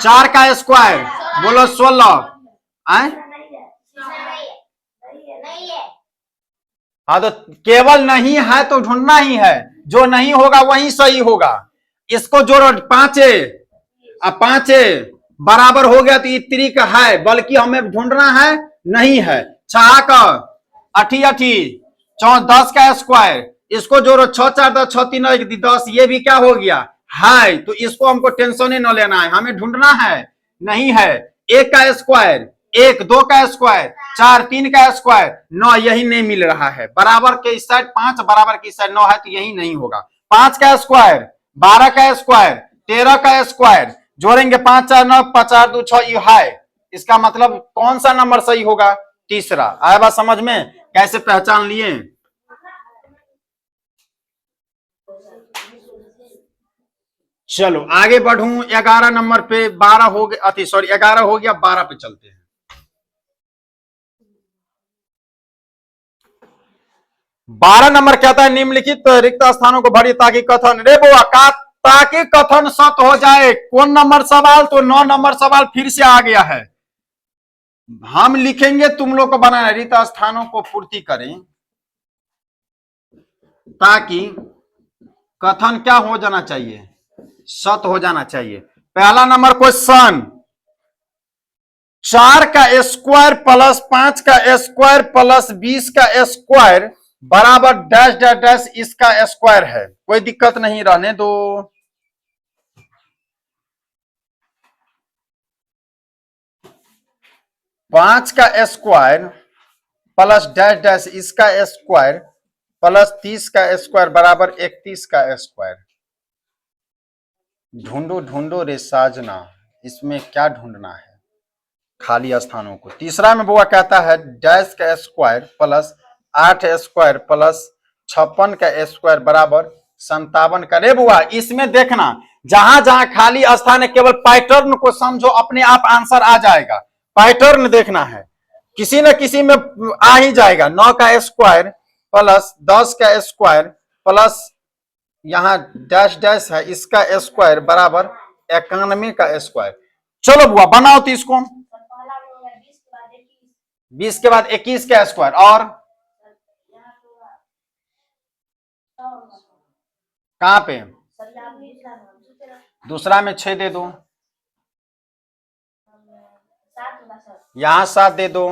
4 का स्क्वायर, बोलो 16। हाँ तो केवल नहीं है तो ढूंढना ही है, जो नहीं होगा वही सही होगा। इसको जोड़ो, 5 अब 5 बराबर हो गया तो ये त्रिक है, बल्कि हमें ढूंढना है नहीं है। 6 का 8 10 का स्क्वायर, इसको जोड़ो, 6 4 10 6 3 1 10, ये भी क्या हो गया है, तो इसको हमको टेंशन ही न लेना है, हमें ढूंढना है नहीं है। 1 का स्क्वायर 1, 2 का स्क्वायर 4, 3 का स्क्वायर 9, यही नहीं मिल रहा है। बराबर के इस साइड 5, बराबर के इस साइड 9 है, तो यही नहीं होगा। 5 का स्क्वायर 12 का स्क्वायर 13 का स्क्वायर, जोड़ेंगे 5 4 9 5 4 2 6, ये है। इसका मतलब कौन सा नंबर सही होगा? तीसरा। आया बात समझ में? कैसे पहचान लिए? चलो आगे बढ़ूं। 11 नंबर पे 12 हो गया, अति सॉरी 11 हो गया, 12 पे चलते हैं। 12 नंबर कहता है निम्नलिखित रिक्त स्थानों को भरिए ताकि कथन, रे बुआ का ताकि कथन सत्य हो जाए। कौन नंबर सवाल? तो 9 नंबर सवाल फिर से आ गया है। हम लिखेंगे, तुम लोग को बनाना, रिक्त स्थानों को पूर्ति करें ताकि कथन क्या हो जाना चाहिए, सत्य हो जाना चाहिए। पहला नंबर क्वेश्चन, 4 का स्क्वायर प्लस 5 का स्क्वायर प्लस 20 का स्क्वायर बराबर डैश डैश डैश इसका स्क्वायर है। कोई दिक्कत नहीं, रहने दो। पांच का स्क्वायर प्लस डैश डैश इसका स्क्वायर प्लस 30 का स्क्वायर बराबर 31 का स्क्वायर। ढूंढो ढूंढो रे साजना, इसमें क्या ढूंढना है? खाली स्थानों को। तीसरा में बुआ कहता है डैश का स्क्वायर प्लस 8 स्क्वायर प्लस 56 का स्क्वायर बराबर 57 का। रे बुआ इसमें देखना, जहां जहां खाली स्थान है केवल पैटर्न को समझो, अपने आप आंसर आ जाएगा। पैटर्न देखना है, किसी न किसी में आ ही जाएगा। 9 का स्क्वायर प्लस 10 का स्क्वायर प्लस यहां डैश डैश है इसका स्क्वायर बराबर 91 का स्क्वायर। चलो बुआ बनाओ तो इसको। 20 के बाद 21 का स्क्वायर, और कहां पे? दूसरा में 6 दे दो, यहां 7 दे दो,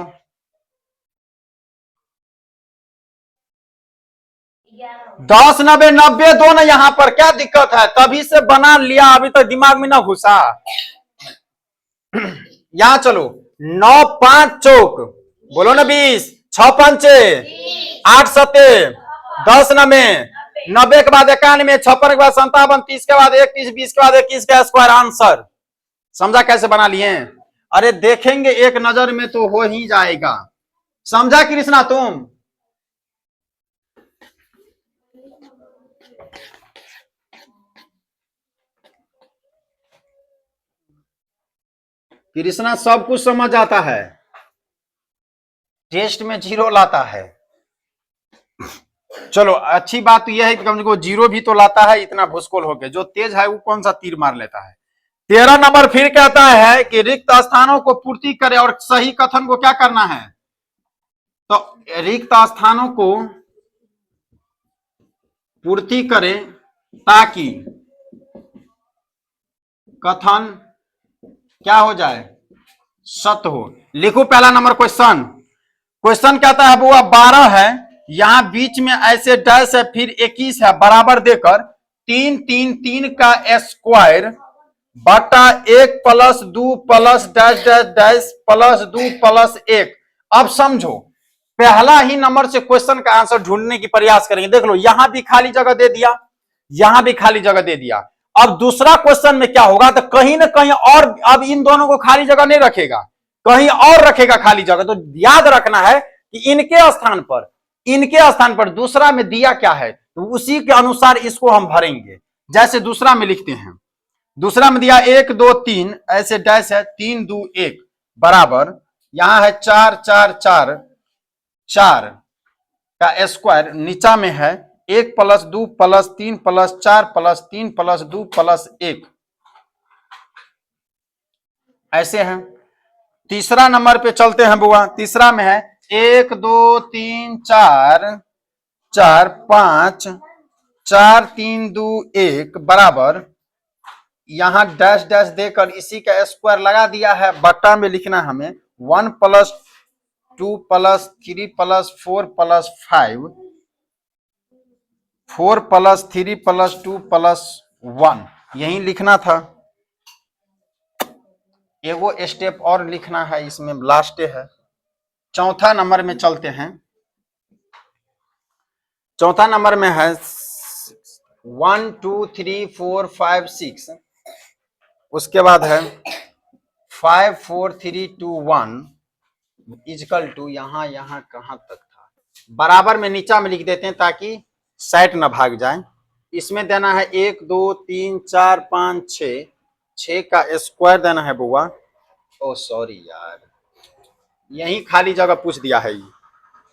10 90 90 दो ना, यहां पर क्या दिक्कत है? तभी से बना लिया, अभी तक दिमाग में ना घुसा। यहां चलो, 9 5 चौक, बोलो ना 20, 6 5 8 7 10 90 90 के बाद 91, 56 के बाद 57, 30 के बाद 31, 20 के बाद 21 का स्क्वायर आंसर। समझा कैसे बना लिए? अरे देखेंगे एक नजर में तो हो ही जाएगा। समझा कृष्णा तुम? कृष्णा सब कुछ समझ आता है, टेस्ट में 0 लाता है। चलो अच्छी बात तो यह है कि कम से कम जीरो भी तो लाता है, इतना भूसकोल हो गया। जो तेज है वो कौन सा तीर मार लेता है। 13 नंबर फिर कहता है कि रिक्त स्थानों को पूर्ति करे और सही कथन को क्या करना है, तो रिक्त स्थानों को पूर्ति करे ताकि कथन क्या हो जाए, सत्य हो। लिखो पहला नंबर क्वेश्चन। क्वेश्चन कहता है बुआ 12 है, यहां बीच में ऐसे डैश है, फिर 21 है, बराबर देकर 3 3 3 का स्क्वायर बटा 1 plus 2 plus dash dash dash plus 2 plus 1। अब समझो, पहला ही नंबर से क्वेश्चन का आंसर ढूंढने की प्रयास करेंगे। देख लो यहां भी खाली जगह दे दिया, यहां भी खाली जगह दे दिया। अब दूसरा क्वेश्चन में क्या होगा, तो कहीं ना कहीं और, अब इन दोनों को खाली जगह नहीं रखेगा, कहीं और रखेगा खाली जगह। तो याद रखना है कि इनके स्थान पर दूसरा में दिया क्या है, तो उसी के अनुसार इसको हम भरेंगे। जैसे दूसरा में लिखते हैं, दूसरा में दिया 1 2 3 ऐसे डैश है, 3 2 1 बराबर, यहां है 4 4 4 4 का स्क्वायर, नीचा में है 1 plus 2 plus 3 plus 4 plus 3 plus 2 plus 1 ऐसे है। तीसरा नंबर पे चलते हैं बुआ। तीसरा में है 1 2 3 4 4 5 4 3 2 1 बराबर, यहां डैश डैश देकर इसी का स्क्वायर लगा दिया है, बट्टा में लिखना हमें 1 plus 2 plus 3 plus 4 plus 5 4 plus 3 plus 2 plus 1, यही लिखना था। एगो स्टेप और लिखना है इसमें, लास्ट है। चौथा नंबर में चलते हैं। चौथा नंबर में है 1 2 3 4 5 6, उसके बाद है 5 4 3 2 1 इजकल टू, यहां कहां तक था, बराबर में नीचा में लिख देते हैं ताकि सेट ना भाग जाए। इसमें देना है 1 2 3 4 5 6, 6 का स्क्वायर देना है बुआ। ओ सॉरी यार, यही खाली जगह पूछ दिया है।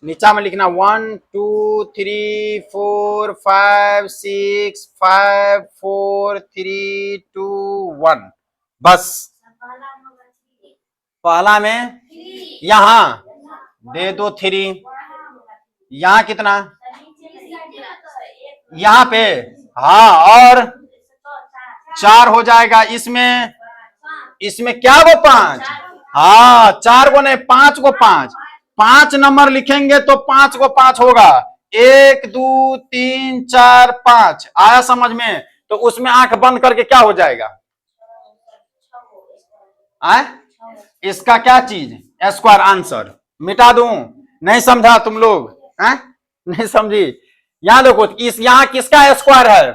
नीचा में लिखना 1 2 3 4 5 6 5 4 3 2 1 बस। पहला में यहां दे दो 3, यहां कितना, यहां पे हाँ, और 4 हो जाएगा। इसमें क्या वो 5, हाँ 4 को नहीं 5 को 5 नंबर लिखेंगे तो 5 को 5 होगा। 1 2 3 4 5 आया समझ में। तो उसमें आंख बंद करके क्या हो जाएगा, इसका क्या चीज, स्क्वायर आंसर मिटा दूं, नहीं समझा तुम लोग, नहीं समझी। यहां देखो, इस यहां किसका स्क्वायर है,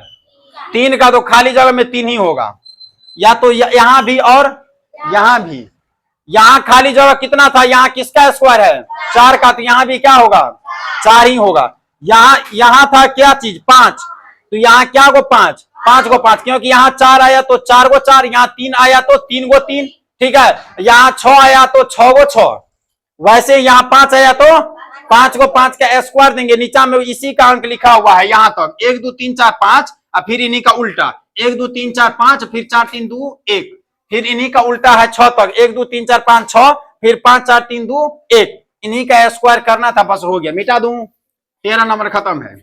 3 का, तो खाली जगह में 3 ही होगा, या तो यहां भी और यहां भी। यहां खाली जगह कितना था, यहां किसका स्क्वायर है 4 का, तो यहां भी क्या होगा 4 ही होगा। यहां था क्या चीज 5, तो यहां क्या को 5 को 5, क्योंकि यहां 4 आया तो 4 को 4, यहां 3 आया तो 3 को 3, ठीक है। यहां 6 आया तो 6 को 6, वैसे यहां 5 आया तो 5 को 5 का स्क्वायर देंगे। नीचा में इसी का अंक लिखा हुआ है यहां तक 1 2 3 4 5, और फिर इन्हीं का उल्टा 1 2 3 4 5, फिर 4 3 2 1, फिर इन्हीं का उल्टा है 6 तक 1 2 3 4 5 6, फिर 5 4 3 2 1, इन्हीं का स्क्वायर करना था, बस हो गया, मिटा दूं। 13 नंबर खत्म है।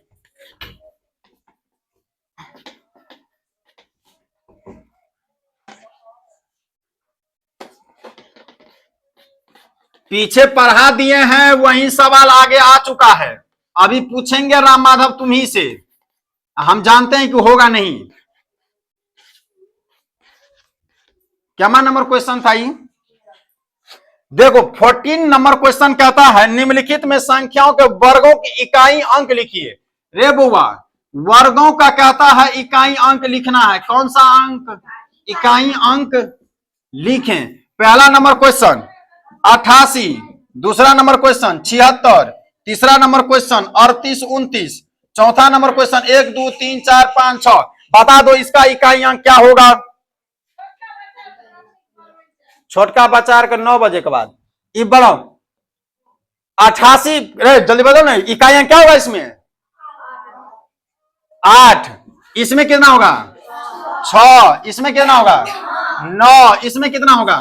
पीछे पढ़ा दिए हैं, वही सवाल आगे आ चुका है। अभी पूछेंगे राम माधव तुम्ही से, हम जानते हैं कि होगा नहीं। क्या नंबर क्वेश्चन था ये, देखो 14 नंबर क्वेश्चन कहता है निम्नलिखित में संख्याओं के वर्गों की इकाई अंक लिखिए। रे बुआ, वर्गों का कहता है इकाई अंक लिखना है, कौन सा अंक, इकाई अंक लिखें। पहला नंबर क्वेश्चन 88, दूसरा नंबर क्वेश्चन 76, तीसरा नंबर क्वेश्चन 38 29, चौथा नंबर क्वेश्चन 1 2 3 4 5 6। बता दो इसका इकाई अंक क्या होगा। छोटका बच्चा के 9 बजे के बाद ये बढ़ो 88, जल्दी बताओ ना, इकाई अंक क्या होगा इसमें, 8, इसमें कितना होगा 6, इसमें कितना होगा 9, इसमें कितना होगा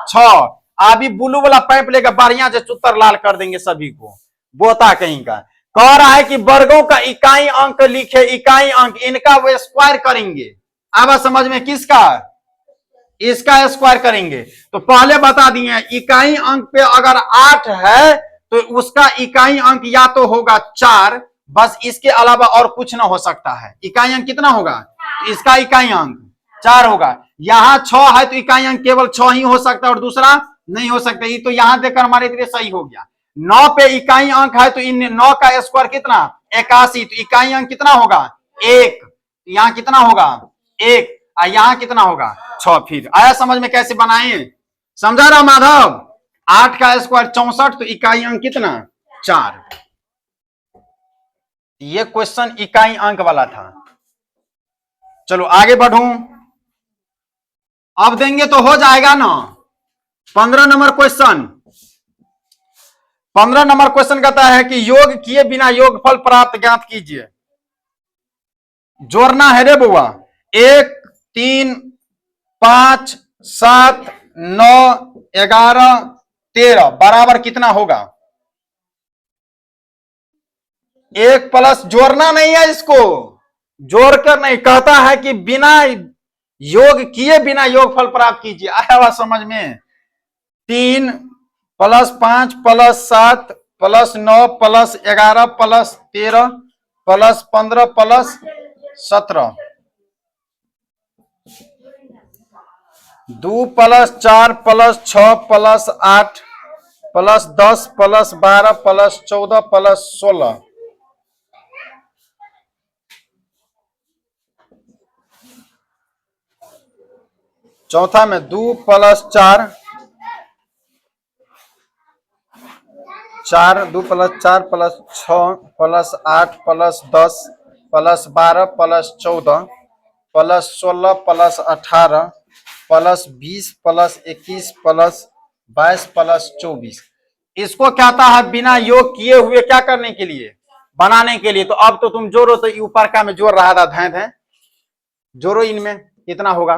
6। अभी ब्लू वाला पाइप लेकर बढ़िया से चुत्तर लाल कर देंगे सभी को, बोता कहीं का। कह रहा है कि वर्गों का इकाई अंक लिखे, इकाई अंक इनका वो स्क्वायर करेंगे। अब समझ में किसका, इसका स्क्वायर करेंगे। तो पहले बता दिए इकाई अंक पे अगर 8 है तो उसका इकाई अंक या तो होगा 4, बस इसके अलावा और कुछ ना हो सकता है। इकाई अंक कितना होगा, इसका इकाई अंक 4 होगा। यहां 6 है तो इकाई अंक केवल 6 ही हो सकता है और दूसरा नहीं हो सकता। ये तो यहां देखकर हमारे लिए सही हो गया। 9 पे इकाई अंक है तो इन 9 का स्क्वायर कितना 81, तो इकाई अंक कितना होगा 1, यहां कितना होगा 1, यहां कितना होगा 6। फिर आया समझ में कैसे बनाए, समझा रहा माधव। 8 का स्क्वायर 64, तो इकाई अंक कितना 4। ये क्वेश्चन इकाई अंक वाला था। चलो आगे बढ़ूं, अब देंगे तो हो जाएगा ना। 15 नंबर क्वेश्चन, 15 नंबर क्वेश्चन कहता है कि योग किए बिना योगफल प्राप्त ज्ञात कीजिए। जोड़ना है रे बुआ। 1, 3, 5, 7, 9, 11, 13 बराबर कितना होगा। 1 प्लस जोड़ना नहीं है, इसको जोड़कर नहीं, कहता है कि बिना योग किए बिना योगफल प्राप्त कीजिए। आया हुआ समझ में। 3 plus 5 plus 7 plus 9 plus 11 plus 13 plus 15 plus 17, 2 plus 4 plus 6 plus 8 plus 10 plus 12 plus 14 plus 16, चौथा में 2 plus 4 2 plus 4 plus 6 plus 8 plus 10 plus 12 plus 14 plus 16 plus 18 plus 20 plus 21 plus 22 plus 24। इसको कहता है बिना योग किए हुए क्या करने के लिए, बनाने के लिए। तो अब तो तुम जोड़ो, तो ऊपर का में जोड़ रहा था, धैं जोड़ो, इनमें कितना होगा।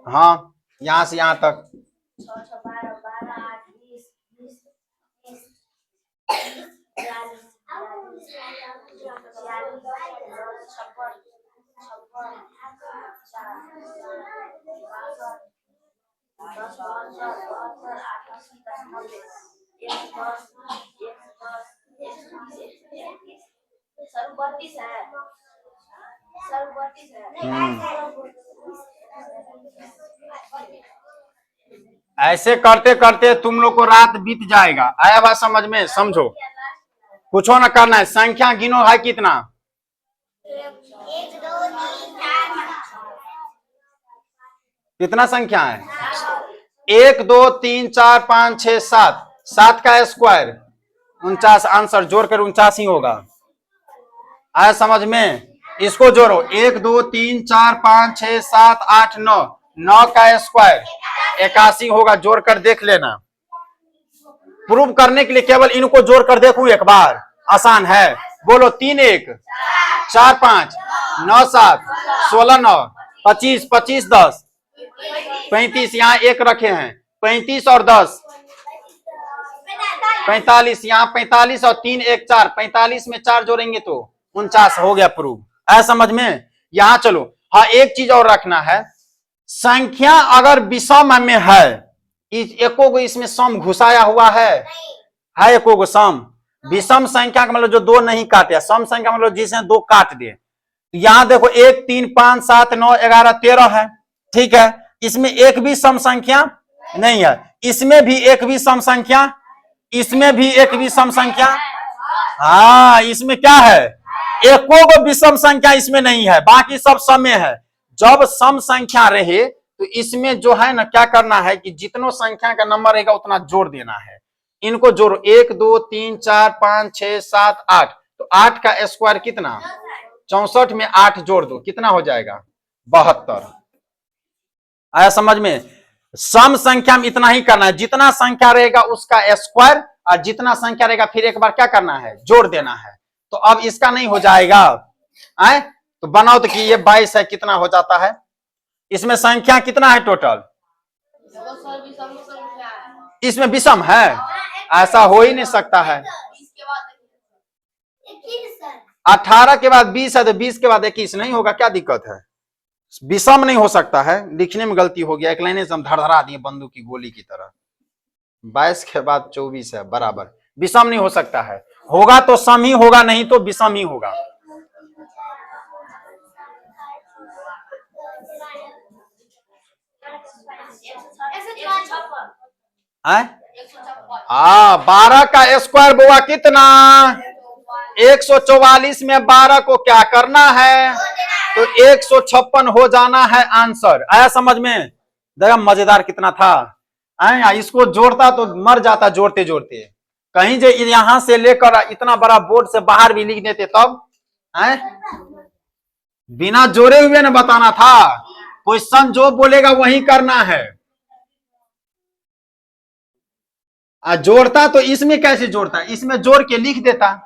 हाँ, यहां से यहां तक 32 है। ऐसे करते करते तुम लोग को रात बीत जाएगा। आया बात समझ में, समझो, कुछ ना करना है। संख्या गिनो है कितना, 1 2 3 4, कितना संख्या है 1 2 3 4 5 6 7, 7 का स्क्वायर 49, आंसर जोड़कर 49 ही होगा। आया समझ में, इसको जोड़ो। 1 2 3 4 5 6 7 8 9, 9 का स्क्वायर 81 होगा, जोड़कर देख लेना। प्रूव करने के लिए केवल इनको जोड़कर देखूं एक बार, आसान है। बोलो 3 1 4 5 9 7 16 9 25 25 10 35, यहाँ 1 रखे हैं, 35 और 10 45, यहाँ 45 और 3 1 4, 45 में 4 जोड़ेंगे तो 49 हो गया प्रूव। है समझ में। यहां चलो, हाँ एक चीज और रखना है, संख्या अगर विषम में है, एको को इसमें सम घुसाया हुआ है एको को सम। विषम संख्या का मतलब जो 2 नहीं काटे, सम संख्या मतलब जिसने 2 काट दे। यहां देखो 1 3 5 7 9 11 13 है, ठीक है। इसमें एक भी सम संख्या नहीं है, इसमें भी एक भी सम संख्या, इसमें भी एक भी सम संख्या। हाँ, इसमें क्या है, एको को विषम संख्या इसमें नहीं है, बाकी सब सम में है। जब सम संख्या रहे तो इसमें जो है ना, क्या करना है कि जितनों संख्या का नंबर रहेगा उतना जोड़ देना है। इनको जोड़ो, 1 2 3 4 5 6 7 8, तो 8 का स्क्वायर कितना 64 में 8 जोड़ दो, कितना हो जाएगा 72। आया समझ में। सम संख्या में इतना ही करना है, जितना संख्या रहेगा उसका स्क्वायर, और जितना संख्या रहेगा फिर एक बार क्या करना है, जोड़ देना है। तो अब इसका नहीं हो जाएगा, आए तो बनाओ तो कि ये 22 है, कितना हो जाता है? इसमें संख्या कितना है टोटल? इसमें विषम है? ऐसा हो ही नहीं सकता है। 18 के बाद 20 है तो 20 के बाद 21 नहीं होगा, क्या दिक्कत है? विषम नहीं हो सकता है, लिखने में गलती हो गया, एक लाइन से हम धड़धड़ा दिए बंदूक की गोली की तरह। 22 के बाद 24 है बराबर, विषम नहीं हो सकता है। होगा तो सम ही होगा, नहीं तो विषम ही होगा। हाँ, 12 का स्क्वायर बुआ कितना? 144 में 12 को क्या करना है? तो 156 हो जाना है आंसर। आया समझ में? देखा मजेदार कितना था। इसको जोड़ता तो मर जाता जोड़ते जोड़ते। कहीं जो यहां से लेकर इतना बड़ा बोर्ड से बाहर भी लिख देते तब बिना जोड़े हुए न बताना था। क्वेश्चन जो बोलेगा वही करना है। जोड़ता तो इसमें कैसे जोड़ता? इसमें जोड़ के लिख देता।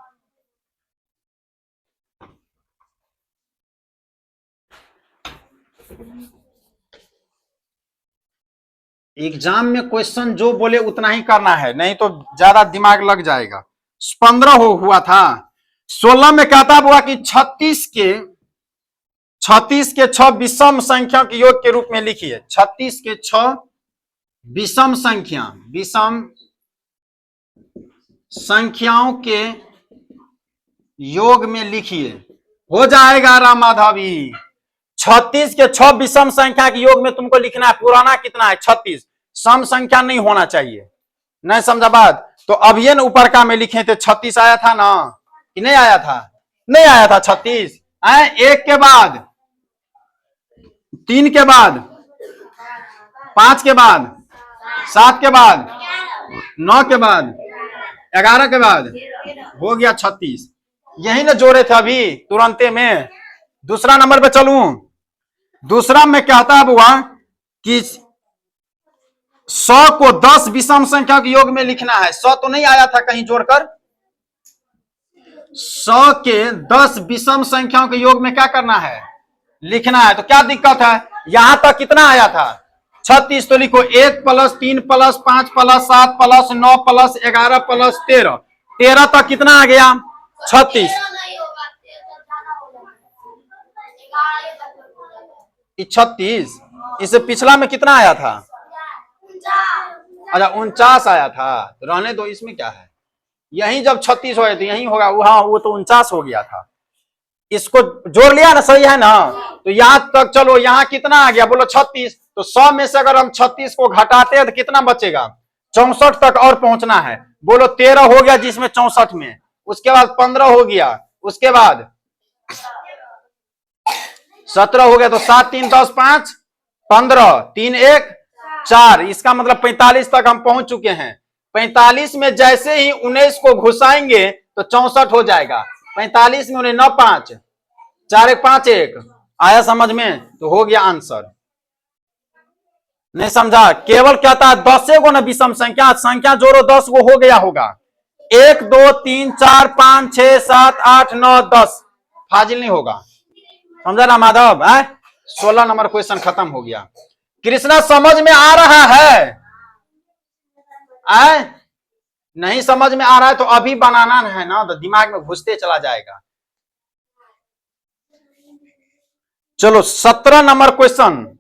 एग्जाम में क्वेश्चन जो बोले उतना ही करना है, नहीं तो ज्यादा दिमाग लग जाएगा। 15 हुआ था। 16 में कहता हुआ कि 36 के 6 विषम संख्या के योग के रूप में लिखिए। 36 के 6 विषम संख्याओं के योग में लिखिए। हो जाएगा राम माधवी। 36 के 6 विषम संख्या के योग में तुमको लिखना है। पुराना कितना है? 36। सम संख्या नहीं होना चाहिए। नहीं समझा बात? तो अभी न ऊपर का में लिखे थे 36 आया था ना कि नहीं आया था? नहीं आया था 36। 1 के बाद 3 के बाद 5 के बाद 7 के बाद 9 के बाद 11 के बाद हो गया 36। यही ना जोड़े थे अभी तुरंते में। दूसरा नंबर पे चलूं। दूसरा में कहता हुआ कि 100 को 10 विषम संख्या के योग में लिखना है। 100 तो नहीं आया था कहीं जोड़कर। 100 के 10 विषम संख्याओं के योग में क्या करना है? लिखना है। तो क्या दिक्कत है? यहां तक कितना आया था? 36। तो लिखो 1 + 3 + 5 + 7 + 9 + 11 + 13। 13 तक कितना आ गया? 36। 36। इससे पिछला में कितना आया था? अच्छा 49 आया था। तो रहने दो, इसमें क्या है? यही जब 36 हो गया तो यही होगा। हाँ वो तो 49 हो गया था। इसको जोड़ लिया ना, सही है ना? तो यहां तक चलो। यहां कितना आ गया बोलो? 36। तो 100 में से अगर हम 36 को घटाते हैं तो कितना बचेगा? 64 तक और पहुंचना है। बोलो 13 हो गया जिसमें 64 में। उसके बाद 15 हो गया। उसके बाद 17 हो गया। तो 7 3 10 5 15 3 1 4। इसका मतलब 45 तक हम पहुंच चुके हैं। 45 में जैसे ही 19 को घुसाएंगे तो 64 हो जाएगा। 45 में 9 5 4 1 5 1 आया समझ में? तो हो गया आंसर। नहीं समझा? केवल कहता है 10 को ना विषम संख्या जोड़ो 10 को हो गया होगा। 1 2 3 4 5 6 7 8 9 10 फाजिल नहीं होगा। समझा ना माधव? 16 नंबर क्वेश्चन खत्म हो गया। कृष्णा समझ में आ रहा है? नहीं समझ में आ रहा है तो अभी बनाना है ना, तो दिमाग में घुसते चला जाएगा। चलो 17 नंबर क्वेश्चन।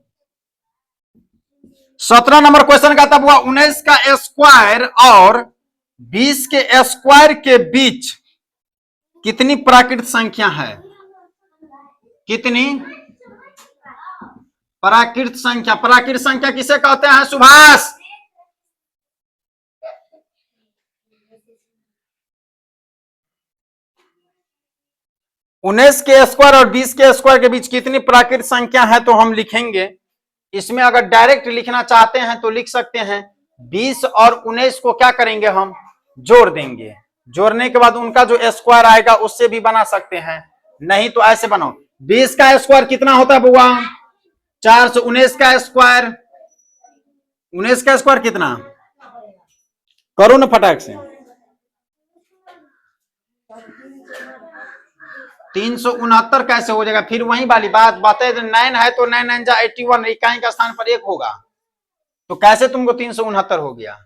17 नंबर क्वेश्चन का तब हुआ 19 का स्क्वायर और 20 के स्क्वायर के बीच कितनी प्राकृत संख्या है? कितनी प्राकृत संख्या? प्राकृत संख्या किसे कहते हैं सुभाष? उन्नीस के स्क्वायर और 20 के स्क्वायर के बीच कितनी प्राकृत संख्या है तो हम लिखेंगे। इसमें अगर डायरेक्ट लिखना चाहते हैं तो लिख सकते हैं। 20 और 19 को क्या करेंगे? हम जोड़ देंगे। जोड़ने के बाद उनका जो स्क्वायर आएगा उससे भी बना सकते हैं। नहीं तो ऐसे बनाओ। 20 का स्क्वायर कितना होता है बुआ? 419 का स्क्वायर। 19 का स्क्वायर कितना? करो ना फटाक से। 369 कैसे हो जाएगा? फिर वही वाली बात बताए, 9 है तो 9 9 जा 81, इकाई का स्थान पर 1 होगा, तो कैसे तुमको 369 हो गया?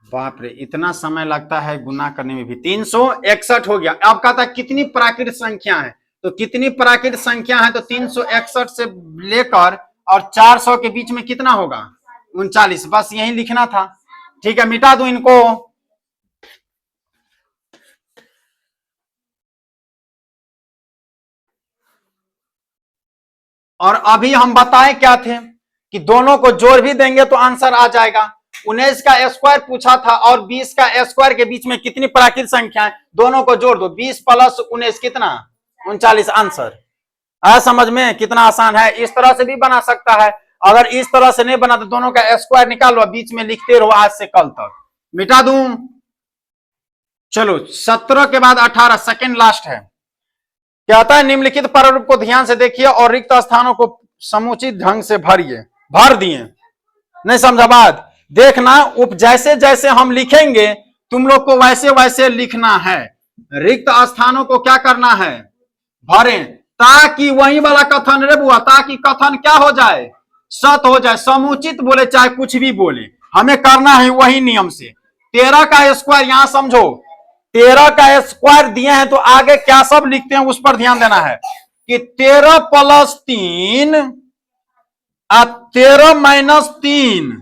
बाप रे, इतना समय लगता है गुना करने में भी। 361 हो गया। अब कहता है कितनी प्राकृत संख्या है, तो कितनी प्राकृत संख्या है, तो 361 से लेकर और 400 के बीच में कितना होगा? 39। बस यही लिखना था। ठीक है, मिटा दो इनको। और अभी हम बताए क्या थे कि दोनों को जोड़ भी देंगे तो आंसर आ जाएगा। 19 का स्क्वायर पूछा था और 20 का स्क्वायर के बीच में कितनी प्राकृत संख्या है, दोनों को जोड़ दो। 20 प्लस 19 कितना? 39 आंसर। आया समझ में? कितना आसान है। इस तरह से भी बना सकता है। अगर इस तरह से नहीं बना तो दोनों का स्क्वायर निकालो, बीच में लिखते रहो आज से कल तक। मिटा दूं? चलो 17 के बाद 18 सेकेंड लास्ट है। कहता है निम्नलिखित प्रारूप को ध्यान से देखिए और रिक्त स्थानों को समुचित ढंग से भरिए। भर दिए, नहीं समझा बात? देखना, उप जैसे जैसे हम लिखेंगे तुम लोग को वैसे वैसे लिखना है। रिक्त स्थानों को क्या करना है? भरें, ताकि वही वाला कथन रे बुआ, ताकि कथन क्या हो जाए? सत हो जाए। समुचित बोले चाहे कुछ भी बोले, हमें करना है वही नियम से। 13 का स्क्वायर यहां समझो, 13 का स्क्वायर दिए हैं तो आगे क्या सब लिखते हैं उस पर ध्यान देना है कि 13 प्लस 3 और 13 माइनस 3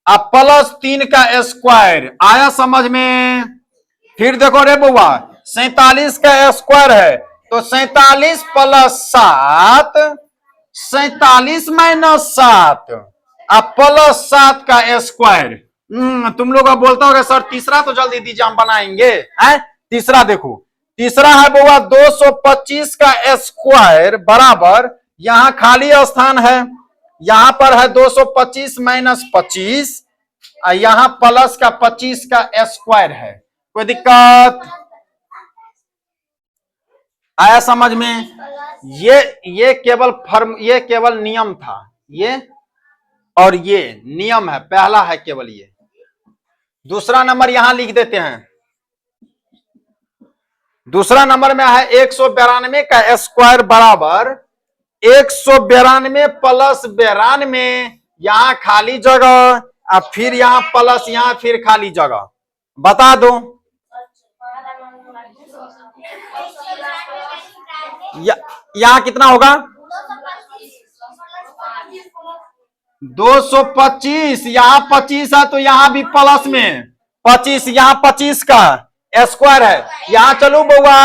और प्लस 3 का स्क्वायर। आया समझ में? फिर देखो रे बुआ, 47 का स्क्वायर है तो 47 प्लस 7, 47 माइनस 7 और प्लस 7 का स्क्वायर। तुम लोग अब बोलता होगा सर तीसरा तो जल्दी दीजिए हम बनाएंगे। है तीसरा, देखो तीसरा है बुआ 225 का स्क्वायर बराबर, यहां खाली स्थान है, यहां पर है 225 माइनस 25 और यहां प्लस का 25 का स्क्वायर है। कोई दिक्कत? आया समझ में? ये केवल फॉर्म, ये केवल नियम था, ये और ये नियम है, पहला है केवल ये। दूसरा नंबर यहां लिख देते हैं। दूसरा नंबर में है 192 का स्क्वायर बराबर 192 प्लस 92, यहां खाली जगह और फिर यहां प्लस, यहां फिर खाली जगह। बता दो यहां कितना होगा? 225, यहां 25 है तो यहां भी प्लस में 25, यहां 25 का स्क्वायर है। यहां चलो बउआ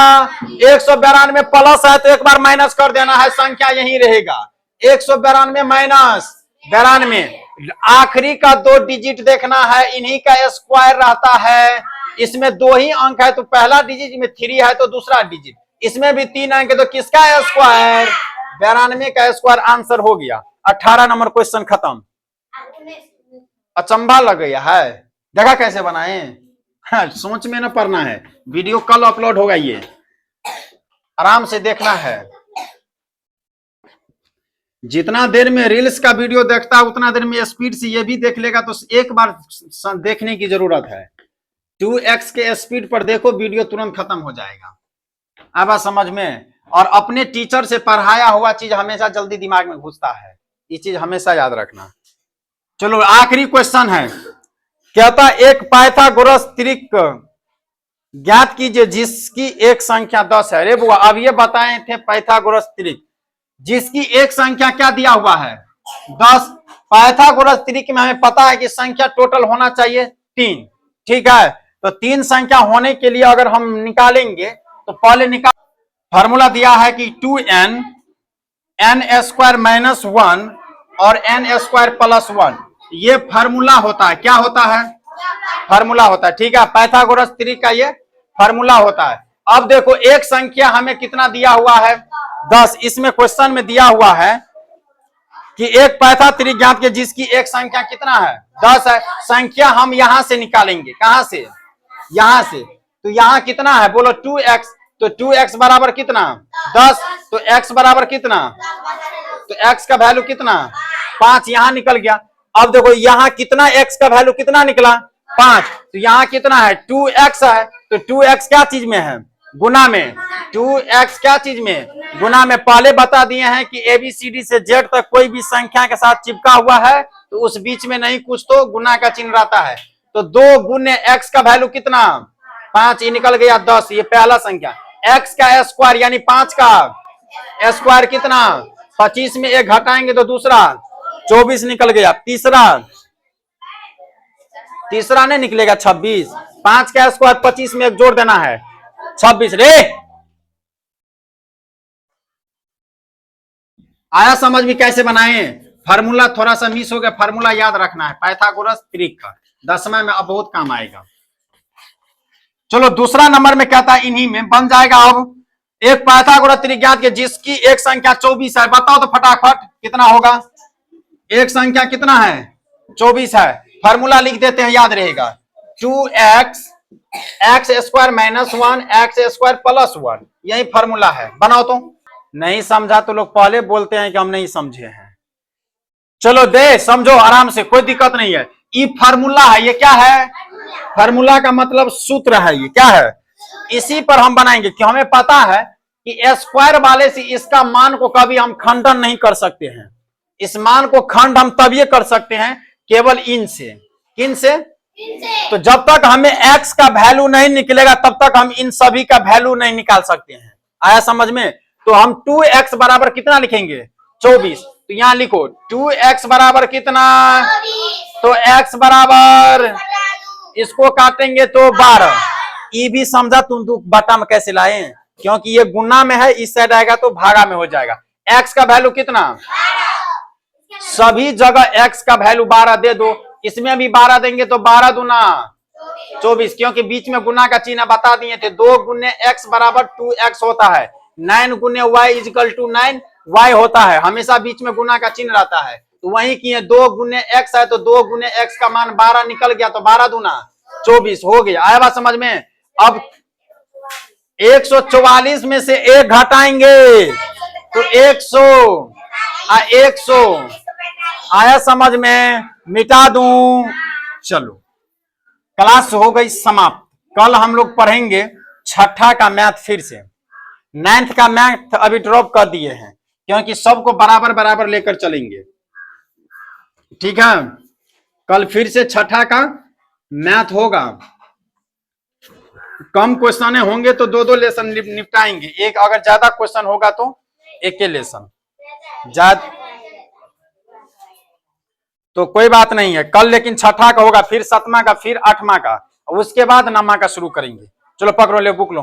192 प्लस है तो एक बार माइनस कर देना है, संख्या यही रहेगा। 192 माइनस 92, आखिरी का 2 डिजिट देखना है, इन्हीं का स्क्वायर रहता है। इसमें 2 ही अंक है तो पहला डिजिट में 3 है तो दूसरा डिजिट, इसमें भी 3 अंक है तो किसका स्क्वायर? 92 का स्क्वायर। आंसर हो गया। 18 नंबर क्वेश्चन खत्म। अचंभा लग गया है, देखा कैसे बनाए? हाँ, सोच में ना पड़ना है। वीडियो कल अपलोड होगा, ये आराम से देखना है। जितना देर में रील्स का वीडियो देखता है उतना देर में स्पीड से ये भी देख लेगा, तो एक बार देखने की जरूरत है। 2x के स्पीड पर देखो, वीडियो तुरंत खत्म हो जाएगा। अब समझ में? और अपने टीचर से पढ़ाया हुआ चीज हमेशा जल्दी दिमाग में घुसता है, ये चीज हमेशा याद रखना। चलो आखिरी क्वेश्चन है। कहता एक पाइथागोरस त्रिक ज्ञात कीजिए जिसकी एक संख्या 10 है। अरे बुआ अब ये बताए थे पाइथागोरस त्रिक जिसकी एक संख्या क्या दिया हुआ है? 10। पाइथागोरस त्रिक में हमें पता है कि संख्या टोटल होना चाहिए 3। ठीक है, तो 3 संख्या होने के लिए अगर हम निकालेंगे तो पहले निकाल, फॉर्मूला दिया है कि 2n, n स्क्वायर माइनस 1 और n स्क्वायर प्लस 1, ये फार्मूला होता है। क्या होता है? फार्मूला होता है। ठीक है, पाइथागोरस त्रिक का ये फार्मूला होता है। अब देखो एक संख्या हमें कितना दिया हुआ है? 10। इसमें क्वेश्चन में दिया हुआ है कि एक पाइथा त्रिक ज्ञात के जिसकी एक संख्या कितना है? 10 है। संख्या हम यहां से निकालेंगे, कहां से? यहां से। तो यहां कितना है बोलो? 2x। तो 2x बराबर कितना 10, तो x बराबर कितना, तो x का वैल्यू कितना 5 यहां निकल गया। अब देखो यहां कितना x का वैल्यू कितना निकला 5, तो यहां कितना है 2x है, तो 2x क्या चीज में है गुना में, 2x क्या चीज में गुना में। पहले बता दिए हैं कि ABCD से Z तक कोई भी संख्या के साथ चिपका हुआ है तो उस बीच में नहीं कुछ तो गुना का चिन्ह रहता है। तो 2 गुने x का वैल्यू कितना 5, ये निकल गया 10, ये पहला संख्या। x का स्क्वायर यानी 5 का स्क्वायर कितना 25 में 1 घटाएंगे तो दूसरा 24 निकल गया। तीसरा नहीं निकलेगा 26, 5 का स्क्वायर 25 में 1 जोड़ देना है 26 रे। आया समझ में कैसे बनाए, फार्मूला थोड़ा सा मिस हो गया, फार्मूला याद रखना है पाइथागोरस त्रिक का, 10वां में अब बहुत काम आएगा। चलो दूसरा नंबर में क्या था, इन्हीं में बन जाएगा। अब एक पाइथागोरस त्रिक ज्ञात के जिसकी एक संख्या 24 है, बताओ तो फटाफट कितना होगा। एक संख्या कितना है 24 है, फार्मूला लिख देते हैं याद रहेगा 2x x square minus 1 x square plus 1, यही फार्मूला है। बनाओ तो, नहीं समझा तो लोग पहले बोलते हैं कि हम नहीं समझे हैं। चलो दे समझो आराम से, कोई दिक्कत नहीं है। ये फार्मूला है, ये क्या है फार्मूला का मतलब सूत्र है, ये क्या है इसी पर हम बनाएंगे कि हमें पता है कि स्क्वायर वाले से इसका मान को कभी हम खंडन नहीं कर सकते हैं। इस मान को खंड हम तभी कर सकते हैं केवल इन से, किन से, तो जब तक हमें x का वैल्यू नहीं निकलेगा तब तक हम इन सभी का वैल्यू नहीं निकाल सकते हैं। आया समझ में। तो हम 2x बराबर कितना लिखेंगे 24, तो यहां लिखो 2x बराबर कितना, तो x बराबर इसको काटेंगे तो 12। ये भी समझा तुम बटा में कैसे लाए, क्योंकि ये गुना में है, इस साइड आएगा तो भागा में हो जाएगा। x का वैल्यू कितना, सभी जगह x का वैल्यू 12 दे दो, इसमें भी 12 देंगे तो 12 दूना 24, क्योंकि बीच में गुना का चिन्ह बता दिए थे। 2 गुने x बराबर 2x होता है, 9 गुने y इक्वल टू 9 y होता है, हमेशा बीच में गुना का चिन्ह रहता है। तो वही किए 2 गुने x है तो 2 गुने x का मान 12 निकल गया, तो 12 दूना 24 हो गया। आया बात समझ में। अब 144 में से 1 घटाएंगे तो 100 आया समझ में, मिटा दूं। चलो क्लास हो गई समाप्त। कल हम लोग पढ़ेंगे छठा का मैथ फिर से, 9th का मैथ अभी ड्रॉप कर दिए हैं क्योंकि सबको बराबर बराबर लेकर चलेंगे, ठीक है। कल फिर से छठा का मैथ होगा, कम क्वेश्चन होंगे तो 2-2 लेसन निपटाएंगे, एक अगर ज्यादा क्वेश्चन होगा तो एक लेसन, ज्यादा तो कोई बात नहीं है कल। लेकिन छठा का होगा, फिर 7वां का, फिर 8वां का, उसके बाद 9वां का शुरू करेंगे। चलो पकड़ो, ले बुक लो।